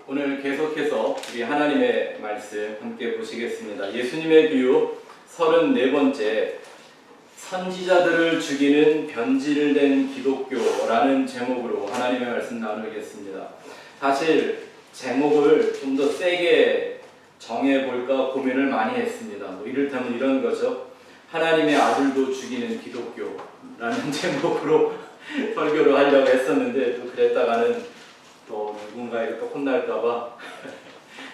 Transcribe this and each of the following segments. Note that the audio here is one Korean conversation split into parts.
오늘 계속해서 우리 하나님의 말씀 함께 보시겠습니다. 예수님의 비유 34번째 선지자들을 죽이는 변질된 기독교라는 제목으로 하나님의 말씀 나누겠습니다. 사실 제목을 좀 더 세게 정해볼까 고민을 많이 했습니다. 이를테면 이런 거죠. 하나님의 아들도 죽이는 기독교라는 제목으로 설교를 하려고 했었는데 또 그랬다가는 또 누군가에게 또 혼날까봐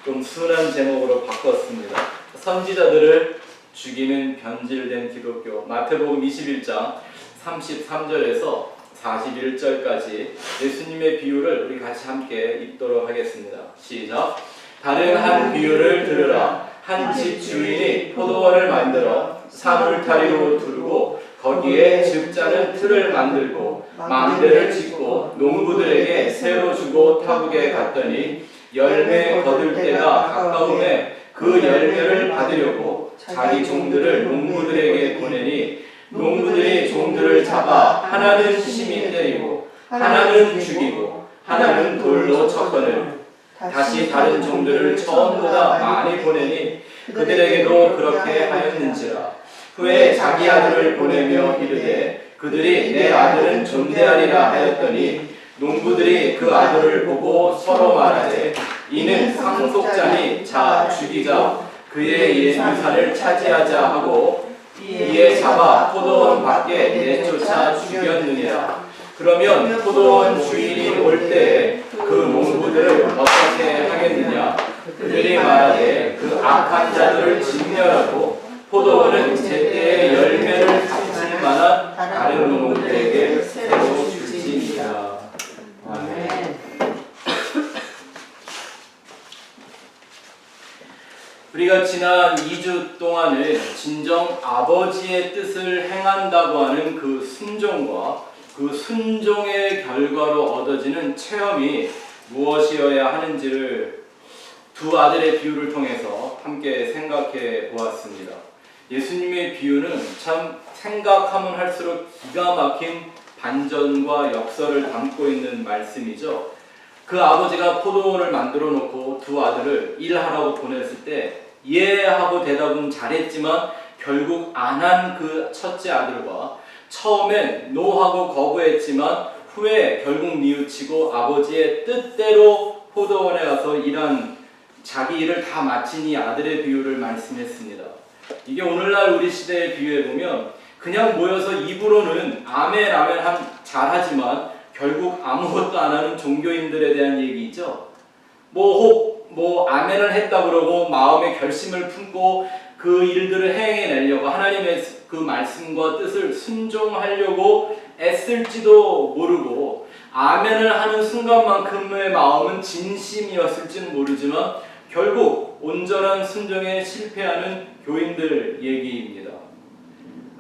좀 순한 제목으로 바꿨습니다. 선지자들을 죽이는 변질된 기독교. 마태복음 21장 33절에서 41절까지 예수님의 비유를 우리 같이 함께 읽도록 하겠습니다. 시작. 다른 한 비유를 들으라. 한 집 주인이 포도원을 만들어 사물타리로 두르고 거기에 즙자는 틀을 만들고 망대를 짓고 농부들에게 새로 주고 타국에 갔더니 열매 거둘 때가 가까움에 그 열매를 받으려고 자기 종들을 농부들에게 보내니 농부들이 종들을 잡아 하나는 심히 때리고 하나는 죽이고 하나는 돌로 쳤거늘 다시 다른 종들을 처음보다 많이 보내니 그들에게도 그렇게 하였는지라. 후에 자기 아들을 보내며 이르되 그들이 내 아들은 존대하리라 하였더니 농부들이 그 아들을 보고 서로 말하되 이는 상속자니 자 죽이자 그의 유산을 차지하자 하고 이에 잡아 포도원 밖에 내쫓아 죽였느니라. 그러면 포도원 주인이 올 때에 그 농부들을 어떻게 하겠느냐. 그들이 말하되 그 악한 자들을 진멸하고 포도원은 제때에 열매를 맺을 만한 다른 농부들에게 새로 줄지니라. 아멘. 우리가 지난 2주 동안은 진정 아버지의 뜻을 행한다고 하는 그 순종과 그 순종의 결과로 얻어지는 체험이 무엇이어야 하는지를 두 아들의 비유를 통해서 함께 생각해 보았습니다. 예수님의 비유는 참 생각하면 할수록 기가 막힌 반전과 역설을 담고 있는 말씀이죠. 그 아버지가 포도원을 만들어 놓고 두 아들을 일하라고 보냈을 때 예 하고 대답은 잘했지만 결국 안 한 그 첫째 아들과 처음엔 노 하고 거부했지만 후에 결국 뉘우치고 아버지의 뜻대로 포도원에 가서 일한 자기 일을 다 마친 이 아들의 비유를 말씀했습니다. 이게 오늘날 우리 시대에 비유해 보면 그냥 모여서 입으로는 아멘 아멘 잘하지만 결국 아무것도 안 하는 종교인들에 대한 얘기죠. 뭐 아멘을 했다 그러고 마음에 결심을 품고 그 일들을 행해내려고 하나님의 그 말씀과 뜻을 순종하려고 애쓸지도 모르고 아멘을 하는 순간만큼의 마음은 진심이었을지는 모르지만 결국 온전한 순종에 실패하는 교인들 얘기입니다.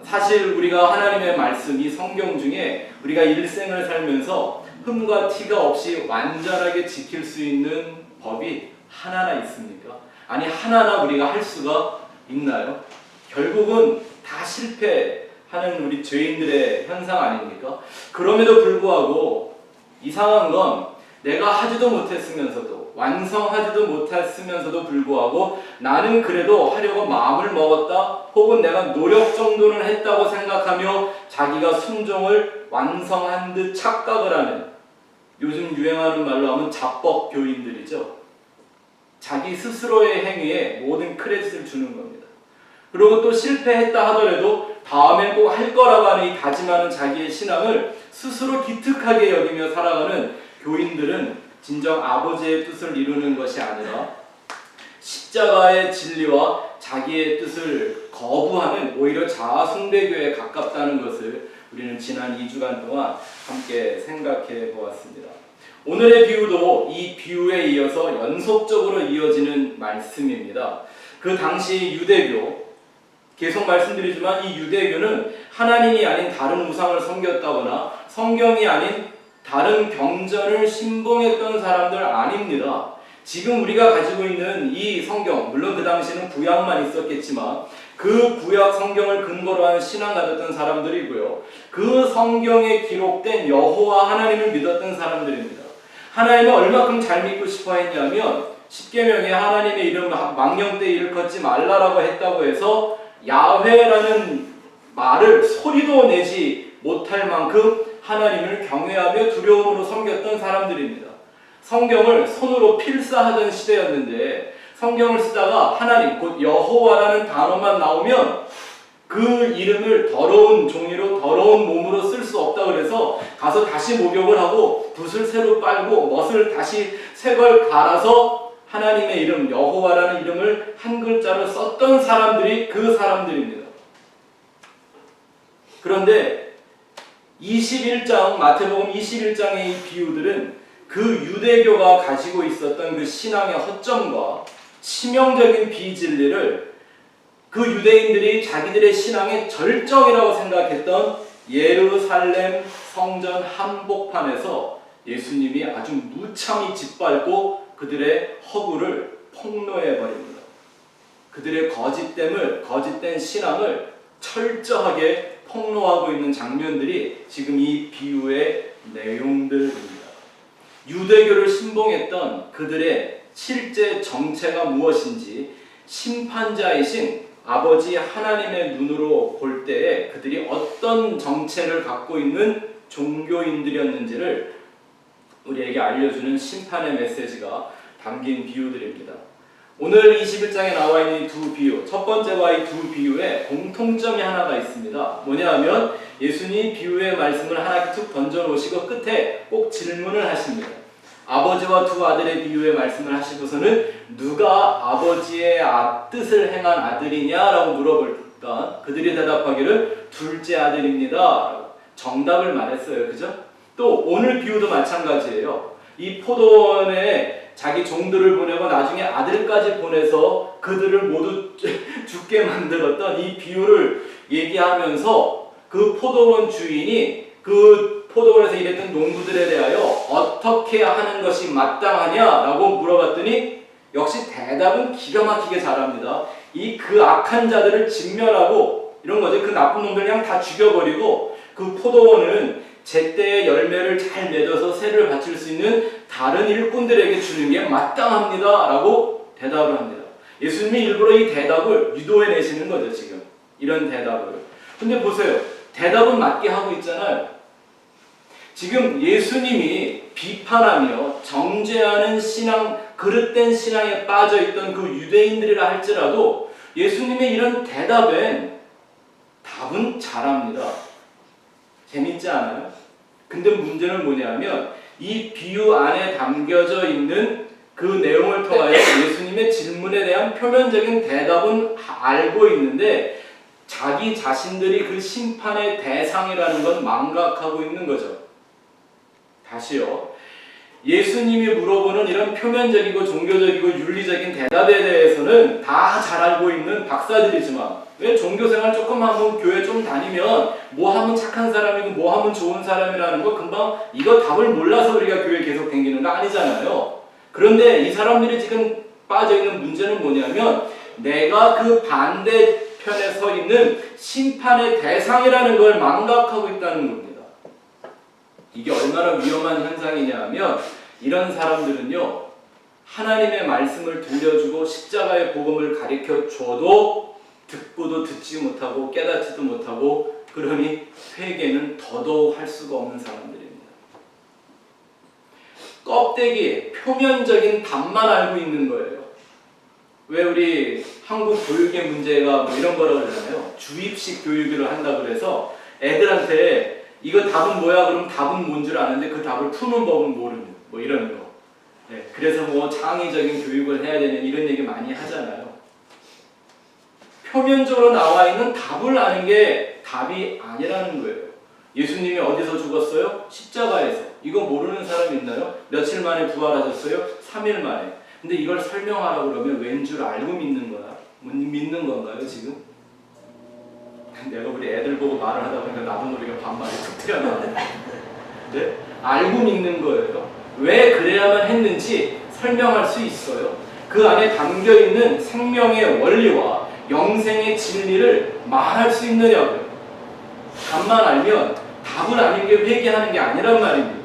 사실 우리가 하나님의 말씀, 이 성경 중에 우리가 일생을 살면서 흠과 티가 없이 완전하게 지킬 수 있는 법이 하나나 있습니까? 아니 하나나 우리가 할 수가 있나요? 결국은 다 실패하는 우리 죄인들의 현상 아닙니까? 그럼에도 불구하고 이상한 건 내가 하지도 못했으면서도 완성하지도 못했으면서도 불구하고 나는 그래도 하려고 마음을 먹었다 혹은 내가 노력 정도는 했다고 생각하며 자기가 순종을 완성한 듯 착각을 하는 요즘 유행하는 말로 하면 자뻑 교인들이죠. 자기 스스로의 행위에 모든 크레딧을 주는 겁니다. 그리고 또 실패했다 하더라도 다음엔 꼭 할 거라고 하는 이 다짐하는 자기의 신앙을 스스로 기특하게 여기며 살아가는 교인들은 진정 아버지의 뜻을 이루는 것이 아니라 십자가의 진리와 자기의 뜻을 거부하는 오히려 자아숭배교에 가깝다는 것을 우리는 지난 2주간 동안 함께 생각해 보았습니다. 오늘의 비유도 이 비유에 이어서 연속적으로 이어지는 말씀입니다. 그 당시 유대교, 계속 말씀드리지만 이 유대교는 하나님이 아닌 다른 우상을 섬겼다거나 성경이 아닌 다른 경전을 신봉했던 사람들 아닙니다. 지금 우리가 가지고 있는 이 성경, 물론 그 당시는 구약만 있었겠지만 그 구약 성경을 근거로 한 신앙 가졌던 사람들이고요. 그 성경에 기록된 여호와 하나님을 믿었던 사람들입니다. 하나님을 얼마큼 잘 믿고 싶어 했냐면 십계명에 하나님의 이름 망령 때 일컫지 말라라고 했다고 해서 야훼라는 말을 소리도 내지 못할 만큼 하나님을 경외하며 두려움으로 섬겼던 사람들입니다. 성경을 손으로 필사하던 시대였는데 성경을 쓰다가 하나님 곧 여호와라는 단어만 나오면 그 이름을 더러운 종이로 더러운 몸으로 쓸 수 없다 그래서 가서 다시 목욕을 하고 붓을 새로 빨고 멋을 다시 새 걸 갈아서 하나님의 이름 여호와라는 이름을 한 글자로 썼던 사람들이 그 사람들입니다. 그런데 21장 마태복음 21장의 이 비유들은 그 유대교가 가지고 있었던 그 신앙의 허점과 치명적인 비진리를 그 유대인들이 자기들의 신앙의 절정이라고 생각했던 예루살렘 성전 한복판에서 예수님이 아주 무참히 짓밟고 그들의 허구를 폭로해버립니다. 그들의 거짓된 신앙을 철저하게 폭로하고 있는 장면들이 지금 이 비유의 내용들입니다. 유대교를 신봉했던 그들의 실제 정체가 무엇인지 심판자이신 아버지 하나님의 눈으로 볼 때에 그들이 어떤 정체를 갖고 있는 종교인들이었는지를 우리에게 알려주는 심판의 메시지가 담긴 비유들입니다. 오늘 21장에 나와 있는 이 두 비유, 첫 번째와 이 두 비유에 공통점이 하나가 있습니다. 뭐냐 하면 예수님이 비유의 말씀을 하나 툭 던져놓으시고 끝에 꼭 질문을 하십니다. 아버지와 두 아들의 비유의 말씀을 하시고서는 누가 아버지의 뜻을 행한 아들이냐라고 물어볼까 그들이 대답하기를 둘째 아들입니다. 정답을 말했어요. 그죠? 또 오늘 비유도 마찬가지예요. 이 포도원에 자기 종들을 보내고 나중에 아들까지 보내서 그들을 모두 죽게 만들었던 이 비유를 얘기하면서 그 포도원 주인이 그 포도원에서 일했던 농부들에 대하여 어떻게 하는 것이 마땅하냐라고 물어봤더니 역시 대답은 기가 막히게 잘합니다. 이 그 악한 자들을 진멸하고 이런 거죠. 그 나쁜 놈들 그냥 다 죽여버리고 그 포도원은 제때의 열매를 잘 맺어서 새를 바칠 수 있는 다른 일꾼들에게 주는 게 마땅합니다 라고 대답을 합니다. 예수님이 일부러 이 대답을 유도해 내시는 거죠. 지금 이런 대답을. 근데 보세요. 대답은 맞게 하고 있잖아요. 지금 예수님이 비판하며 정죄하는 신앙, 그릇된 신앙에 빠져있던 그 유대인들이라 할지라도 예수님의 이런 대답엔 답은 잘합니다. 재밌지 않아요? 근데 문제는 뭐냐면 이 비유 안에 담겨져 있는 그 내용을 통하여 예수님의 질문에 대한 표면적인 대답은 알고 있는데 자기 자신들이 그 심판의 대상이라는 건 망각하고 있는 거죠. 다시요. 예수님이 물어보는 이런 표면적이고 종교적이고 윤리적인 대답에 대해서는 다 잘 알고 있는 박사들이지만 왜 종교생활 조금 하면 교회 좀 다니면 뭐 하면 착한 사람이고 뭐 하면 좋은 사람이라는 거 금방 이거 답을 몰라서 우리가 교회 계속 다니는 거 아니잖아요. 그런데 이 사람들이 지금 빠져있는 문제는 뭐냐면 내가 그 반대편에 서 있는 심판의 대상이라는 걸 망각하고 있다는 겁니다. 이게 얼마나 위험한 현상이냐 하면 이런 사람들은요 하나님의 말씀을 들려주고 십자가의 복음을 가르쳐 줘도 듣고도 듣지 못하고 깨닫지도 못하고 그러니 회개는 더더욱 할 수가 없는 사람들입니다. 껍데기, 표면적인 답만 알고 있는 거예요. 왜 우리 한국 교육의 문제가 뭐 이런 거라고 그러잖아요. 주입식 교육을 한다고 그래서 애들한테 이거 답은 뭐야? 그럼 답은 뭔 줄 아는데 그 답을 푸는 법은 모르는 뭐 이런 거. 네, 그래서 뭐 창의적인 교육을 해야 되는 이런 얘기 많이 하잖아요. 표면적으로 나와 있는 답을 아는 게 답이 아니라는 거예요. 예수님이 어디서 죽었어요? 십자가에서. 이거 모르는 사람 있나요? 며칠 만에 부활하셨어요? 3일 만에. 근데 이걸 설명하라고 그러면 왠 줄 알고 믿는 거야? 믿는 건가요 지금? 내가 우리 애들 보고 말을 하다 보니까 나도 모르게 반말이 툭 튀어나와요. 네? 알고 믿는 거예요. 왜 그래야만 했는지 설명할 수 있어요. 그 안에 담겨있는 생명의 원리와 영생의 진리를 말할 수 있느냐고요. 답만 알면 답을 아는 게 회개하는 게 아니란 말입니다.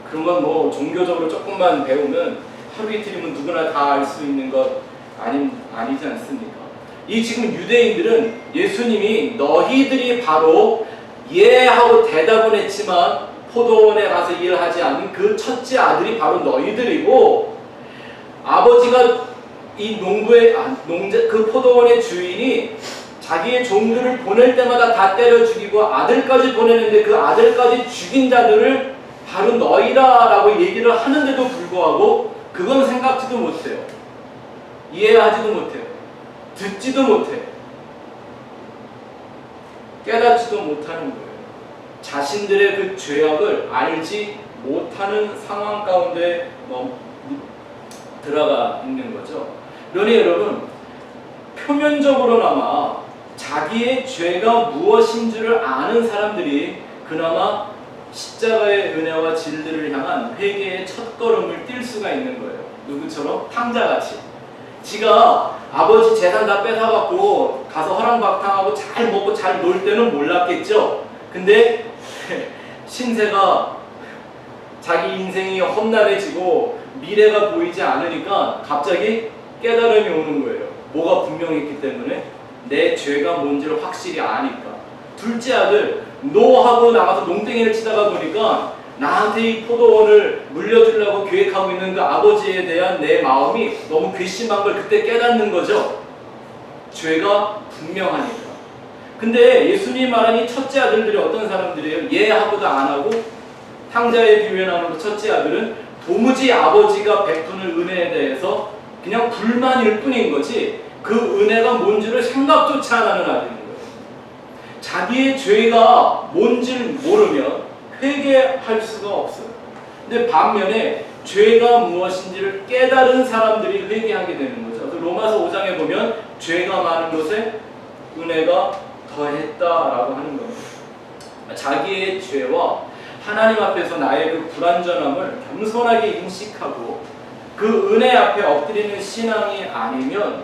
그런 건 뭐 종교적으로 조금만 배우면 하루 이틀이면 누구나 다 알 수 있는 것 아니지 않습니까? 이 지금 유대인들은 예수님이 너희들이 바로 하고 대답은 했지만 포도원에 가서 일하지 않은 그 첫째 아들이 바로 너희들이고, 아버지가 이 그 포도원의 주인이 자기의 종들을 보낼 때마다 다 때려 죽이고 아들까지 보내는데 그 아들까지 죽인 자들을 바로 너희다라고 얘기를 하는데도 불구하고 그건 생각지도 못해요. 이해하지도 못해요. 듣지도 못해요. 깨닫지도 못하는 거예요. 자신들의 그 죄악을 알지 못하는 상황 가운데 들어가 있는 거죠. 그러니 여러분, 표면적으로나마 자기의 죄가 무엇인 줄을 아는 사람들이 그나마 십자가의 은혜와 진리를 향한 회개의 첫걸음을 뛸 수가 있는 거예요. 누구처럼? 탕자같이. 지가 아버지 재산 다 뺏어갖고 가서 허랑방탕하고 잘 먹고 잘 놀 때는 몰랐겠죠. 근데 신세가 자기 인생이 험난해지고 미래가 보이지 않으니까 갑자기 깨달음이 오는 거예요. 뭐가 분명했기 때문에? 내 죄가 뭔지를 확실히 아니까. 둘째 아들 노하고 나가서 농땡이를 치다가 보니까 나한테 이 포도원을 물려주려고 계획하고 있는 그 아버지에 대한 내 마음이 너무 괘씸한 걸 그때 깨닫는 거죠. 죄가 분명하니까. 근데 예수님 말하는 이 첫째 아들들이 어떤 사람들이에요? 하고도 안 하고, 탕자의 비유에 나오는 그 첫째 아들은 도무지 아버지가 베푸는 은혜에 대해서 그냥 불만일 뿐인 거지 그 은혜가 뭔지를 생각조차 안 하는 아들인 거예요. 자기의 죄가 뭔지를 모르면 회개할 수가 없어요. 근데 반면에 죄가 무엇인지를 깨달은 사람들이 회개하게 되는 거죠. 그래서 로마서 5장에 보면 죄가 많은 곳에 은혜가 더했다라고 하는 겁니다. 자기의 죄와 하나님 앞에서 나의 그 불완전함을 겸손하게 인식하고 그 은혜 앞에 엎드리는 신앙이 아니면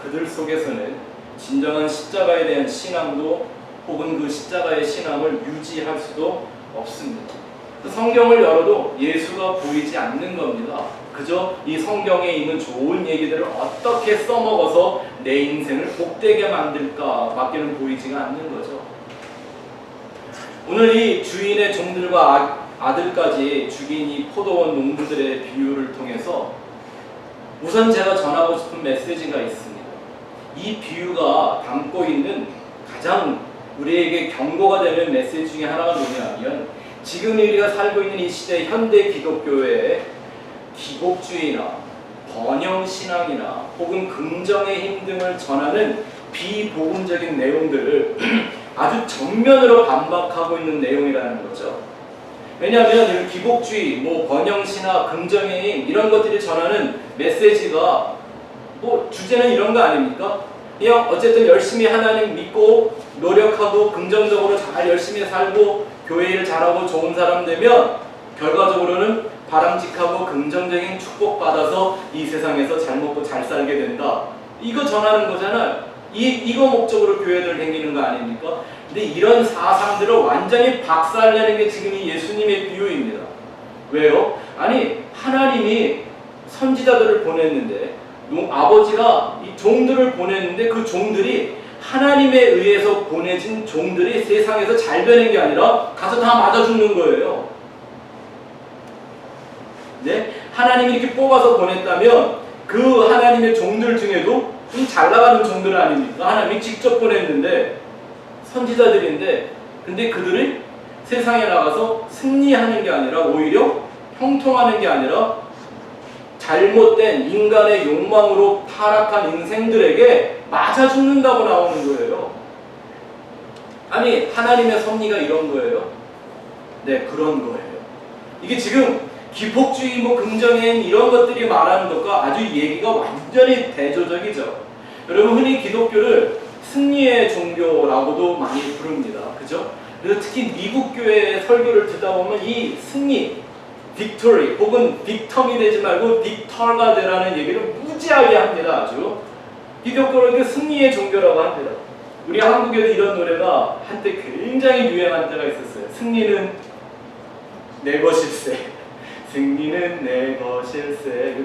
그들 속에서는 진정한 십자가에 대한 신앙도 혹은 그 십자가의 신앙을 유지할 수도 없습니다. 성경을 열어도 예수가 보이지 않는 겁니다. 그저 이 성경에 있는 좋은 얘기들을 어떻게 써먹어서 내 인생을 복되게 만들까 밖에는 보이지가 않는 거죠. 오늘 이 주인의 종들과 아들까지 죽인 이 포도원 농부들의 비유를 통해서 우선 제가 전하고 싶은 메시지가 있습니다. 이 비유가 담고 있는 가장 우리에게 경고가 되는 메시지 중에 하나가 뭐냐면, 지금 우리가 살고 있는 이 시대 현대 기독교의 기복주의나 번영신앙이나 혹은 긍정의 힘 등을 전하는 비복음적인 내용들을 아주 정면으로 반박하고 있는 내용이라는 거죠. 왜냐하면 기복주의, 번영신학, 긍정의 힘 이런 것들이 전하는 메시지가 주제는 이런 거 아닙니까? 그냥 어쨌든 열심히 하나님 믿고 노력하고 긍정적으로 잘 열심히 살고 교회를 잘하고 좋은 사람 되면 결과적으로는 바람직하고 긍정적인 축복받아서 이 세상에서 잘 먹고 잘 살게 된다. 이거 전하는 거잖아요. 이거 목적으로 교회를 다니는 거 아닙니까? 근데 이런 사상들을 완전히 박살내는 게 지금 이 예수님의 비유입니다. 왜요? 아니, 하나님이 선지자들을 보냈는데 아버지가 이 종들을 보냈는데 그 종들이 하나님에 의해서 보내진 종들이 세상에서 잘 되는 게 아니라 가서 다 맞아 죽는 거예요. 네? 하나님이 이렇게 뽑아서 보냈다면 그 하나님의 종들 중에도 잘 나가는 종들 아닙니까? 하나님이 직접 보냈는데 선지자들인데, 근데 그들이 세상에 나가서 승리하는 게 아니라 오히려 형통하는 게 아니라 잘못된 인간의 욕망으로 타락한 인생들에게 맞아 죽는다고 나오는 거예요. 아니, 하나님의 섭리가 이런 거예요? 네, 그런 거예요. 이게 지금 기복주의, 긍정행 이런 것들이 말하는 것과 아주 얘기가 완전히 대조적이죠. 여러분, 흔히 기독교를 승리의 종교라고도 많이 부릅니다. 그죠? 그래서 특히 미국 교회의 설교를 듣다 보면 이 승리, 빅토리 혹은 빅텀이 되지 말고 빅터가 되라는 얘기를 무지하게 합니다. 아주 기독교를 승리의 종교라고 합니다. 우리 한국에도 이런 노래가 한때 굉장히 유행한 때가 있었어요. 승리는 내 것일세. 승리는 내 것일세.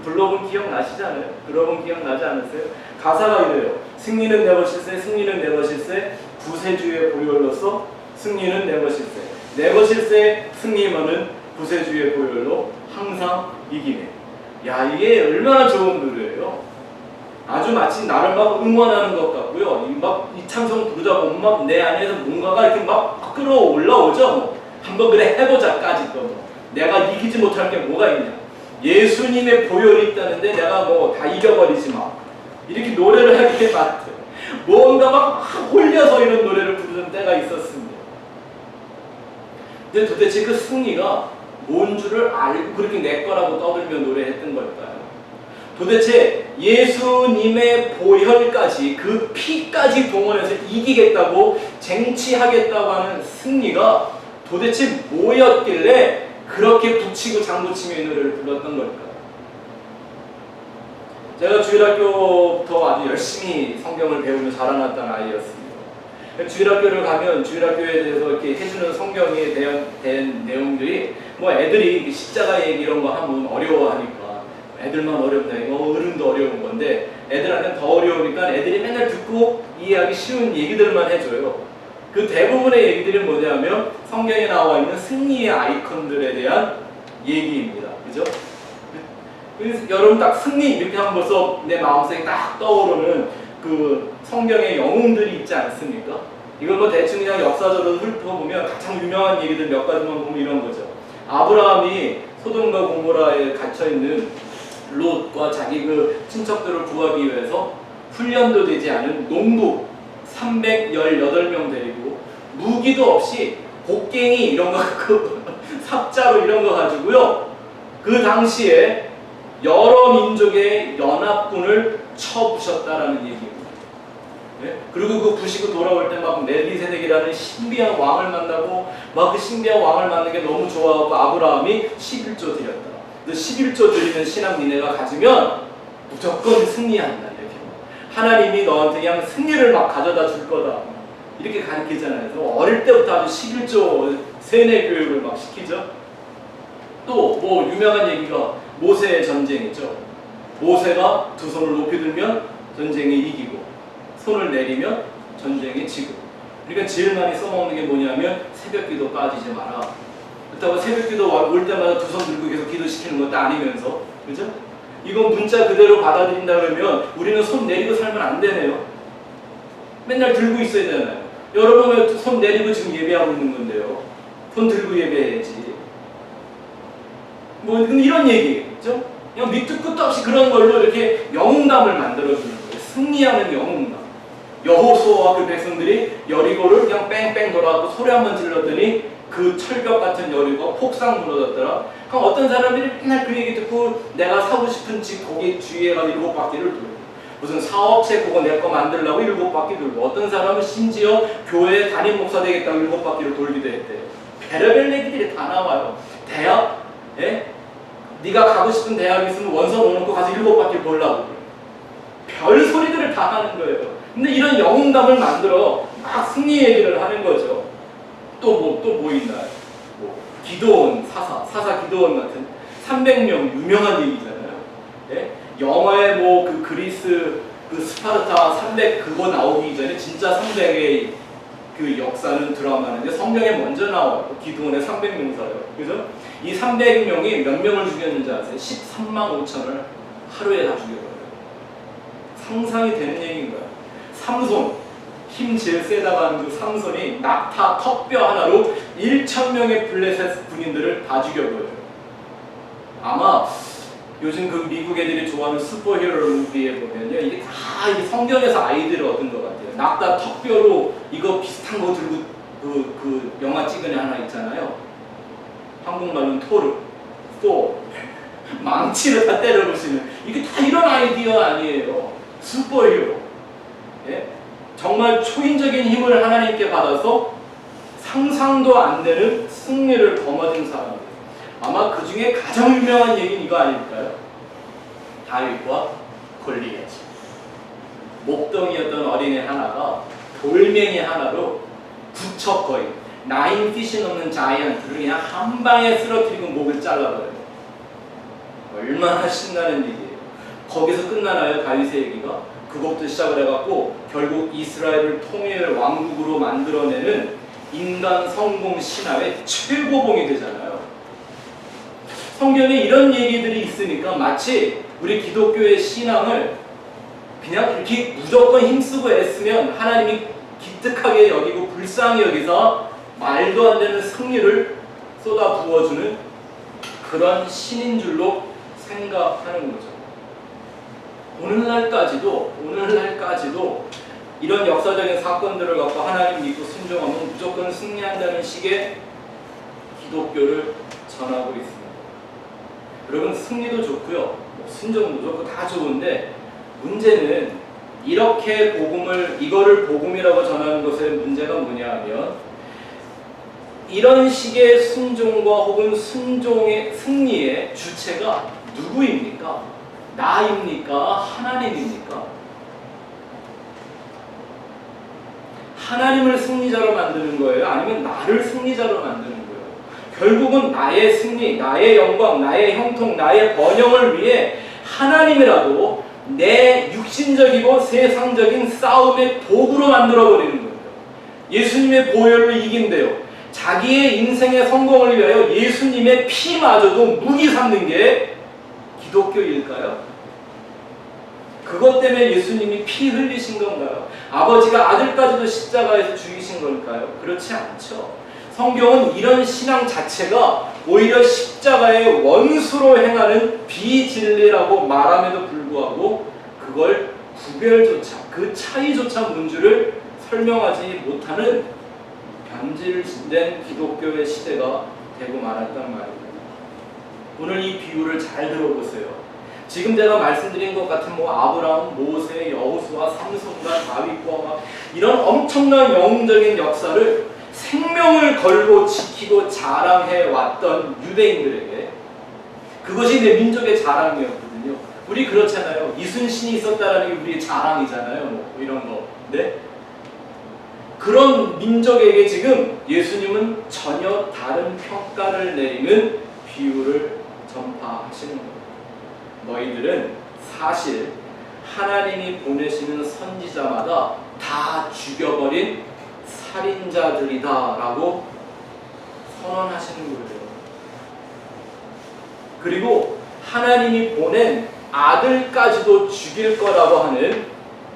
불러본 기억나시잖아요? 들어본 기억나지 않으세요? 가사가 이래요. 승리는 내 것일세, 승리는 내 것일세, 구세주의 보혈로서 승리는 내 것일세. 내 것일세 승리만은 구세주의 보혈로 항상 이기네. 야, 이게 얼마나 좋은 노래예요. 아주 마치 나를 막 응원하는 것 같고요. 이 찬송 부르다 보면 막 내 안에서 뭔가가 이렇게 막 끌어올라오죠. 뭐. 한번 그래 해보자까지 또 뭐. 내가 이기지 못할 게 뭐가 있냐. 예수님의 보혈이 있다는데 내가 뭐 다 이겨버리지 마. 이렇게 노래를 하게 맞대요. 뭔가 막 홀려서 이런 노래를 부르는 때가 있었습니다. 근데 도대체 그 승리가 뭔 줄을 알고 그렇게 내 거라고 떠들며 노래했던 걸까요? 도대체 예수님의 보혈까지 그 피까지 동원해서 이기겠다고 쟁취하겠다고 하는 승리가 도대체 뭐였길래 그렇게 붙이고 장구치며 이 노래를 불렀던 걸까요? 제가 주일학교부터 아주 열심히 성경을 배우며 자라났던 아이였습니다. 주일학교를 가면 주일학교에 대해서 이렇게 해주는 성경에 대한 내용들이 뭐 애들이 십자가 얘기 이런 거 하면 어려워하니까 애들만 어렵다 이거 어른도 어려운 건데 애들한테는 더 어려우니까 애들이 맨날 듣고 이해하기 쉬운 얘기들만 해줘요. 그 대부분의 얘기들이 뭐냐면 성경에 나와 있는 승리의 아이콘들에 대한 얘기입니다. 그죠? 그래서 여러분 딱 승리 이렇게 하면 벌써 내 마음속에 딱 떠오르는 그 성경의 영웅들이 있지 않습니까? 이걸 뭐 대충 그냥 역사적으로 훑어보면 가장 유명한 얘기들 몇 가지만 보면 이런 거죠. 아브라함이 소돔과 고모라에 갇혀있는 롯과 자기 그 친척들을 구하기 위해서 훈련도 되지 않은 농부 318명 데리고 무기도 없이 곡괭이 이런 거 삽자로 이런 거 가지고요. 그 당시에 여러 민족의 연합군을 쳐부셨다라는 얘기입니다. 네? 그리고 그 부시고 돌아올 때 막 멜기세덱이라는 신비한 왕을 만나고 막 그 신비한 왕을 만나는 게 너무 좋아하고 아브라함이 11조 드렸다. 그 11조 드리는 신앙 니네가 가지면 무조건 승리한다. 이렇게 하나님이 너한테 그냥 승리를 막 가져다 줄 거다. 이렇게 가르치잖아요. 그래서 어릴 때부터 아주 11조 세뇌 교육을 막 시키죠. 또 뭐 유명한 얘기가 모세의 전쟁이죠. 모세가 두 손을 높이 들면 전쟁에 이기고 손을 내리면 전쟁에 지고. 그러니까 제일 많이 써먹는 게 뭐냐면 새벽기도 빠지지 마라. 그렇다고 새벽기도 올 때마다 두 손 들고 계속 기도시키는 것도 아니면서, 그죠? 이건 문자 그대로 받아들인다 그러면 우리는 손 내리고 살면 안 되네요. 맨날 들고 있어야 되나요? 여러분은 손 내리고 지금 예배하고 있는 건데요. 손 들고 예배해야지. 뭐 이런 얘기겠죠? 그냥 밑도 끝도 없이 그런 걸로 이렇게 영웅담을 만들어주는 거예요. 승리하는 영웅담. 여호수아와 그 백성들이 여리고를 그냥 뺑뺑 돌아가고 소리 한번 질렀더니 그 철벽 같은 여리고가 폭삭 무너졌더라. 그럼 어떤 사람들이 맨날 그 얘기 듣고 내가 사고 싶은 집 거기 주위에 가서 7바퀴를 돌고 무슨 사업체 그거 내 거 만들려고 7바퀴 돌고 어떤 사람은 심지어 교회 담임 목사 되겠다고 7바퀴를 돌기도 했대요. 별의별 얘기들이 다 나와요. 대학? 예? 네가 가고 싶은 대학 있으면 원서 넣어놓고 가서 7바퀴 보려고 별 소리들을 다 하는 거예요. 근데 이런 영웅담을 만들어 막 승리 얘기를 하는 거죠. 또 뭐 있나요? 뭐 기도원 사사 기도원 같은 300명 유명한 얘기잖아요. 예? 영화에 뭐 그 그리스 그 스파르타 300 그거 나오기 전에 진짜 300의 그 역사는 드라마는데 성경에 먼저 나와요. 기도원의 300명사요. 그죠? 이 300명이 몇 명을 죽였는지 아세요? 13만 5천을 하루에 다 죽여버려요. 상상이 되는 얘기인가요? 삼손, 힘 제일 세다고 하는 그 삼손이 낙타 턱뼈 하나로 1,000명의 블레셋 군인들을 다 죽여버려요. 아마 요즘 그 미국 애들이 좋아하는 슈퍼히어로 무비에 보면요, 이게 다 이게 성경에서 아이디어를 얻은 것 같아요. 낙타 턱뼈로 이거 비슷한 거 들고 그 영화 찍은 애 하나 있잖아요. 한국말로는 토르, 망치를 다 때려부시는 이게 다 이런 아이디어 아니에요. 슈퍼히어로. 예? 정말 초인적인 힘을 하나님께 받아서 상상도 안 되는 승리를 거머쥔 사람들. 아마 그 중에 가장 유명한 얘기는 이거 아닐까요? 다윗과 골리앗. 목동이었던 어린애 하나가 돌멩이 하나로 부척거린 9 피시 넘는 자이언트를 그냥 한 방에 쓰러뜨리고 목을 잘라버려요. 얼마나 신나는 일이에요. 거기서 끝나나요? 다윗의 얘기가? 그것부터 시작을 해갖고 결국 이스라엘을 통일 왕국으로 만들어내는 인간 성공 신화의 최고봉이 되잖아요. 성경에 이런 얘기들이 있으니까 마치 우리 기독교의 신앙을 그냥 이렇게 무조건 힘쓰고 애쓰면 하나님이 기특하게 여기고 불쌍히 여기서 말도 안 되는 승리를 쏟아 부어주는 그런 신인 줄로 생각하는 거죠. 오늘날까지도 이런 역사적인 사건들을 갖고 하나님 믿고 순종하면 무조건 승리한다는 식의 기독교를 전하고 있습니다. 여러분, 승리도 좋고요, 순종도 좋고 다 좋은데 문제는 이렇게 이거를 복음이라고 전하는 것의 문제가 뭐냐 하면 이런 식의 순종과 혹은 순종의 승리의 주체가 누구입니까? 나입니까? 하나님입니까? 하나님을 승리자로 만드는 거예요? 아니면 나를 승리자로 만드는 거예요? 결국은 나의 승리, 나의 영광, 나의 형통, 나의 번영을 위해 하나님이라도 내 육신적이고 세상적인 싸움의 도구로 만들어버리는 거예요. 예수님의 보혈로 이긴대요. 자기의 인생의 성공을 위하여 예수님의 피마저도 무기 삼는 게 기독교일까요? 그것 때문에 예수님이 피 흘리신 건가요? 아버지가 아들까지도 십자가에서 죽이신 걸까요? 그렇지 않죠. 성경은 이런 신앙 자체가 오히려 십자가의 원수로 행하는 비진리라고 말함에도 불구하고 그걸 구별조차, 그 차이조차 문제를 설명하지 못하는 변질된 기독교의 시대가 되고 말았단 말입니다. 오늘 이 비유를 잘 들어보세요. 지금 제가 말씀드린 것 같은 아브라함, 모세, 여호수아, 삼손과 다윗과 이런 엄청난 영웅적인 역사를 생명을 걸고 지키고 자랑해 왔던 유대인들에게 그것이 내 민족의 자랑이었거든요. 우리 그렇잖아요. 이순신이 있었다라는 게 우리의 자랑이잖아요. 이런 거. 네? 그런 민족에게 지금 예수님은 전혀 다른 평가를 내리는 비유를 전파하시는 겁니다. 너희들은 사실 하나님이 보내시는 선지자마다 다 죽여버린 살인자들이다 라고 선언하시는 거예요. 그리고 하나님이 보낸 아들까지도 죽일 거라고 하는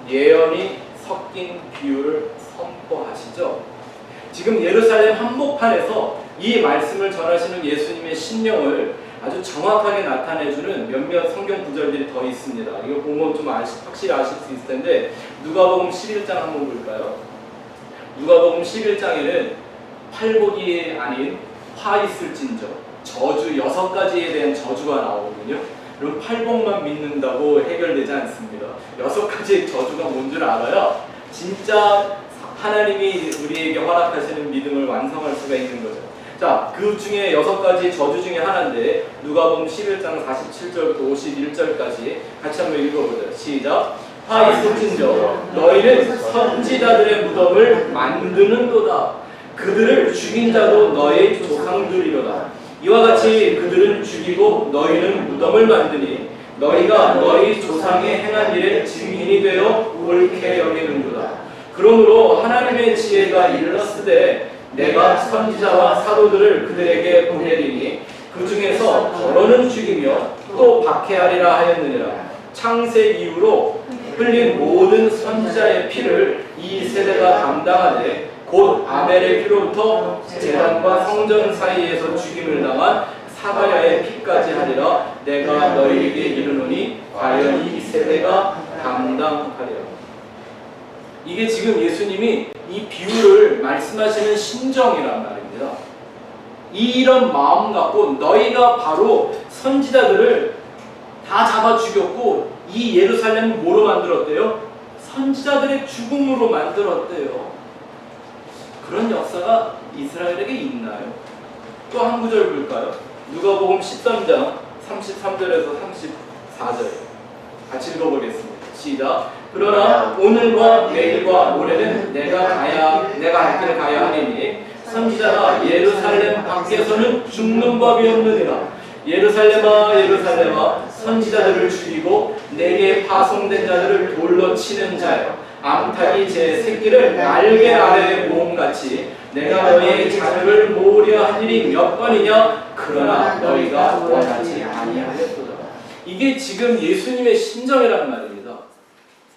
예언이 섞인 비유를 선포하시죠. 지금 예루살렘 한복판에서 이 말씀을 전하시는 예수님의 신령을 아주 정확하게 나타내주는 몇몇 성경 구절들이 더 있습니다. 이거 보면 좀 확실히 아실 수 있을 텐데 누가복음 11장 한번 볼까요? 누가복음 11장에는 팔복이 아닌 화 있을진저 저주 6가지에 대한 저주가 나오거든요. 그럼 팔복만 믿는다고 해결되지 않습니다. 6가지의 저주가 뭔 줄 알아요? 진짜 하나님이 우리에게 허락하시는 믿음을 완성할 수가 있는 거죠. 자, 그 중에 6가지 저주 중에 하나인데 누가복음 11장 47절부터 51절까지 같이 한번 읽어보자. 시작. 화 있을진저 너희는 선지자들의 무덤을 만드는도다. 그들을 죽인 자도 너희 조상들이로다. 이와 같이 그들은 죽이고 너희는 무덤을 만드니 너희가 너희 조상의 행한 일의 증인이 되어 옳게 여기는도다. 그러므로 하나님의 지혜가 이르렀으되 내가 선지자와 사도들을 그들에게 보내리니 그 중에서 더러는 죽이며 또 박해하리라 하였느니라. 창세 이후로 흘린 모든 선지자의 피를 이 세대가 감당하되 곧 아벨의 피로부터 제단과 성전 사이에서 죽임을 당한 사가랴의 피까지 하리라. 내가 너희에게 이르노니 과연 이 세대가 감당하리라. 이게 지금 예수님이 이 비유를 말씀하시는 심정이란 말입니다. 이런 마음 갖고 너희가 바로 선지자들을 다 잡아 죽였고 이 예루살렘을 뭐로 만들었대요? 선지자들의 죽음으로 만들었대요. 그런 역사가 이스라엘에게 있나요? 또 한 구절 볼까요? 누가복음 13장 33절에서 34절 같이 읽어보겠습니다. 시작. 그러나 오늘과 내일과 모레는 내가 할 길을 가야 하리니 선지자가 예루살렘 밖에서는 죽는 법이 없느니라. 예루살렘아 예루살렘아 선지자들을 죽이고 내게 파송된 자들을 돌로 치는 자여, 암탉이 제 새끼를 날개 아래에 모음같이 내가 너희의 자녀를 모으려 한 일이 몇 번이냐. 그러나 너희가 원하지 아니하였도다. 이게 지금 예수님의 심정이라는 말입니다.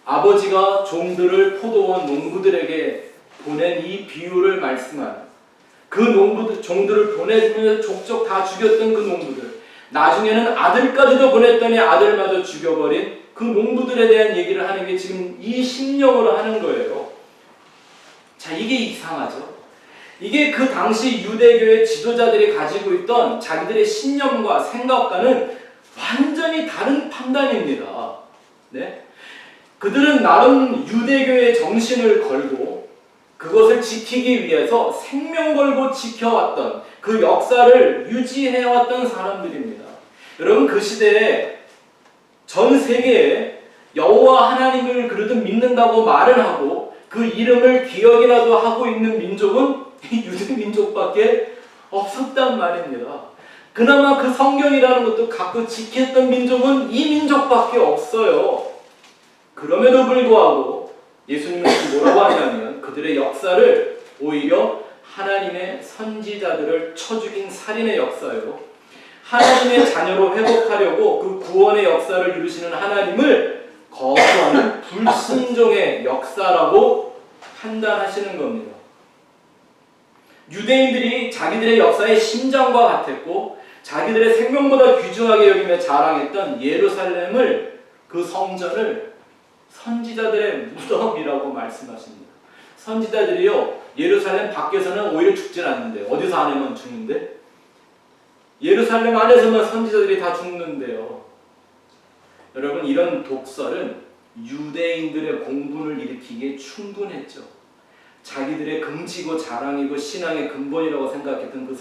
아버지가 종들을 포도원 농부들에게 보낸 이 비유를 말씀하는, 그 농부들, 종들을 보내주면서 족족 다 죽였던 그 농부들, 나중에는 아들까지도 보냈더니 아들마저 죽여버린 그 농부들에 대한 얘기를 하는 게 지금 이 심령으로 하는 거예요. 자, 이게 이상하죠? 이게 그 당시 유대교의 지도자들이 가지고 있던 자기들의 신념과 생각과는 완전히 다른 판단입니다. 네? 그들은 나름 유대교의 정신을 걸고 그것을 지키기 위해서 생명 걸고 지켜왔던 그 역사를 유지해왔던 사람들입니다. 여러분, 그 시대에 전 세계에 여호와 하나님을 그래도 믿는다고 말을 하고 그 이름을 기억이라도 하고 있는 민족은 유대 민족밖에 없었단 말입니다. 그나마 그 성경이라는 것도 갖고 지켰던 민족은 이 민족밖에 없어요. 그럼에도 불구하고 예수님은 뭐라고 하냐면 그들의 역사를 오히려 하나님의 선지자들을 쳐 죽인 살인의 역사요, 하나님의 자녀로 회복하려고 그 구원의 역사를 이루시는 하나님을 거부하는 불순종의 역사라고 판단하시는 겁니다. 유대인들이 자기들의 역사의 심장과 같았고 자기들의 생명보다 귀중하게 여기며 자랑했던 예루살렘을, 그 성전을 선지자들의 무덤이라고 말씀하십니다. 선지자들이요, 예루살렘 밖에서는 오히려 죽진 않는데 어디서 안에만 죽는데? 예루살렘 안에서만 선지자들이 다 죽는데요. 여러분, 이런 독설은 유대인들의 공분을 일으키기에 충분했죠. 자기들의 금치고 자랑이고 신앙의 근본이라고 생각했던 그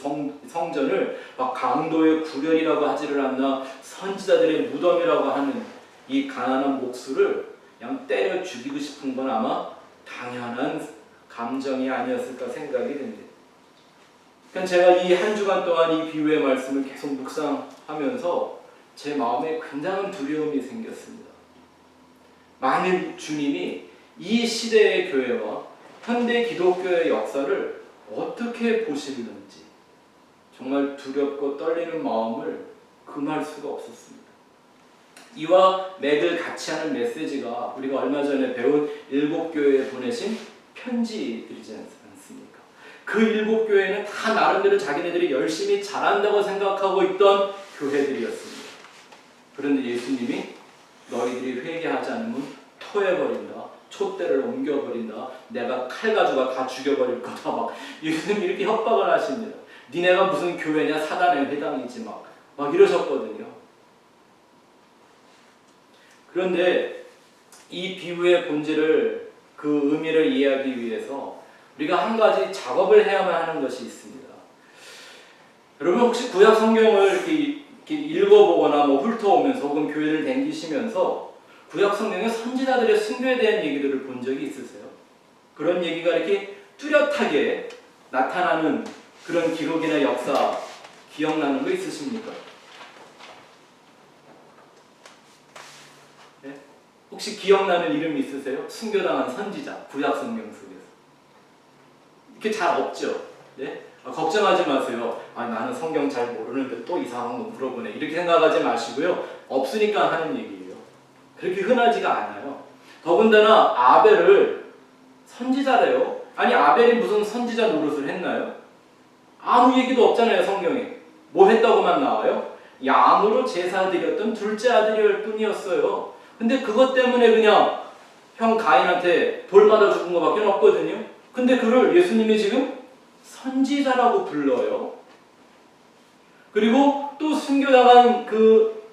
성전을 막 강도의 구련이라고 하지를 않나 선지자들의 무덤이라고 하는 이 가난한 목수를 그냥 때려 죽이고 싶은 건 아마 당연한 감정이 아니었을까 생각이 됩니다. 그러니까 제가 이 한 주간 동안 이 비유의 말씀을 계속 묵상하면서 제 마음에 굉장한 두려움이 생겼습니다. 만일 주님이 이 시대의 교회와 현대 기독교의 역사를 어떻게 보시는지 정말 두렵고 떨리는 마음을 금할 수가 없었습니다. 이와 맥을 같이 하는 메시지가 우리가 얼마 전에 배운 일곱 교회에 보내신 편지들이지 않습니까? 그 일곱 교회는 다 나름대로 자기네들이 열심히 잘한다고 생각하고 있던 교회들이었습니다. 그런데 예수님이 너희들이 회개하지 않으면 토해버린다, 촛대를 옮겨버린다, 내가 칼 가지고 다 죽여버릴 거다, 막 예수님이 이렇게 협박을 하십니다. 니네가 무슨 교회냐, 사단의 회당이지, 막 이러셨거든요. 그런데 이 비유의 본질을, 그 의미를 이해하기 위해서 우리가 한 가지 작업을 해야만 하는 것이 있습니다. 여러분, 혹시 구약 성경을 이렇게 읽어보거나 훑어오면서 혹은 교회를 다니시면서 구약 성경의 선지자들의 순교에 대한 얘기들을 본 적이 있으세요? 그런 얘기가 이렇게 뚜렷하게 나타나는 그런 기록이나 역사 기억나는 거 있으십니까? 네? 혹시 기억나는 이름 있으세요? 순교당한 선지자, 구약 성경 속에서. 이렇게 잘 없죠? 네? 걱정하지 마세요. 나는 성경 잘 모르는데 또 이상한 거 물어보네, 이렇게 생각하지 마시고요. 없으니까 하는 얘기예요. 그렇게 흔하지가 않아요. 더군다나 아벨을 선지자래요. 아니, 아벨이 무슨 선지자 노릇을 했나요? 아무 얘기도 없잖아요, 성경에. 뭐 했다고만 나와요? 양으로 제사 드렸던 둘째 아들일 뿐이었어요. 근데 그것 때문에 그냥 형 가인한테 돌 맞아 죽은 거밖에 없거든요. 근데 그를 예수님이 지금 선지자라고 불러요. 그리고 또 순교당한 그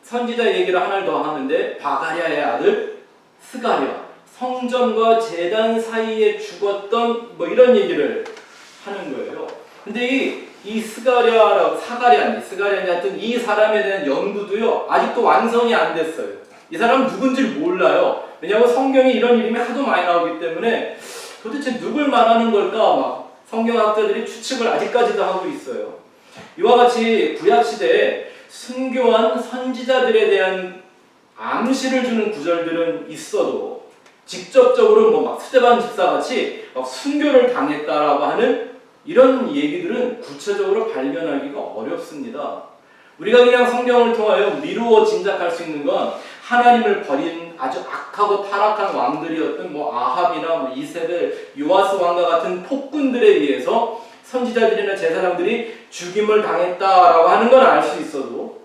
선지자 얘기를 하나를 더 하는데, 바가랴의 아들 스가랴, 성전과 제단 사이에 죽었던 이런 얘기를 하는 거예요. 근데 이 스가랴인지 하여튼 이 사람에 대한 연구도요, 아직도 완성이 안 됐어요. 이 사람은 누군지 몰라요. 왜냐하면 성경에 이런 이름이 하도 많이 나오기 때문에 도대체 누굴 말하는 걸까 성경학자들이 추측을 아직까지도 하고 있어요. 이와 같이 구약시대에 순교한 선지자들에 대한 암시를 주는 구절들은 있어도 직접적으로 막 스데반 집사같이 막 순교를 당했다라고 하는 이런 얘기들은 구체적으로 발견하기가 어렵습니다. 우리가 그냥 성경을 통하여 미루어 짐작할 수 있는 건 하나님을 버린 아주 악하고 타락한 왕들이었던 아합이나 이세벨, 요아스 왕과 같은 폭군들에 의해서 선지자들이나 제사장들이 죽임을 당했다라고 하는 건 알 수 있어도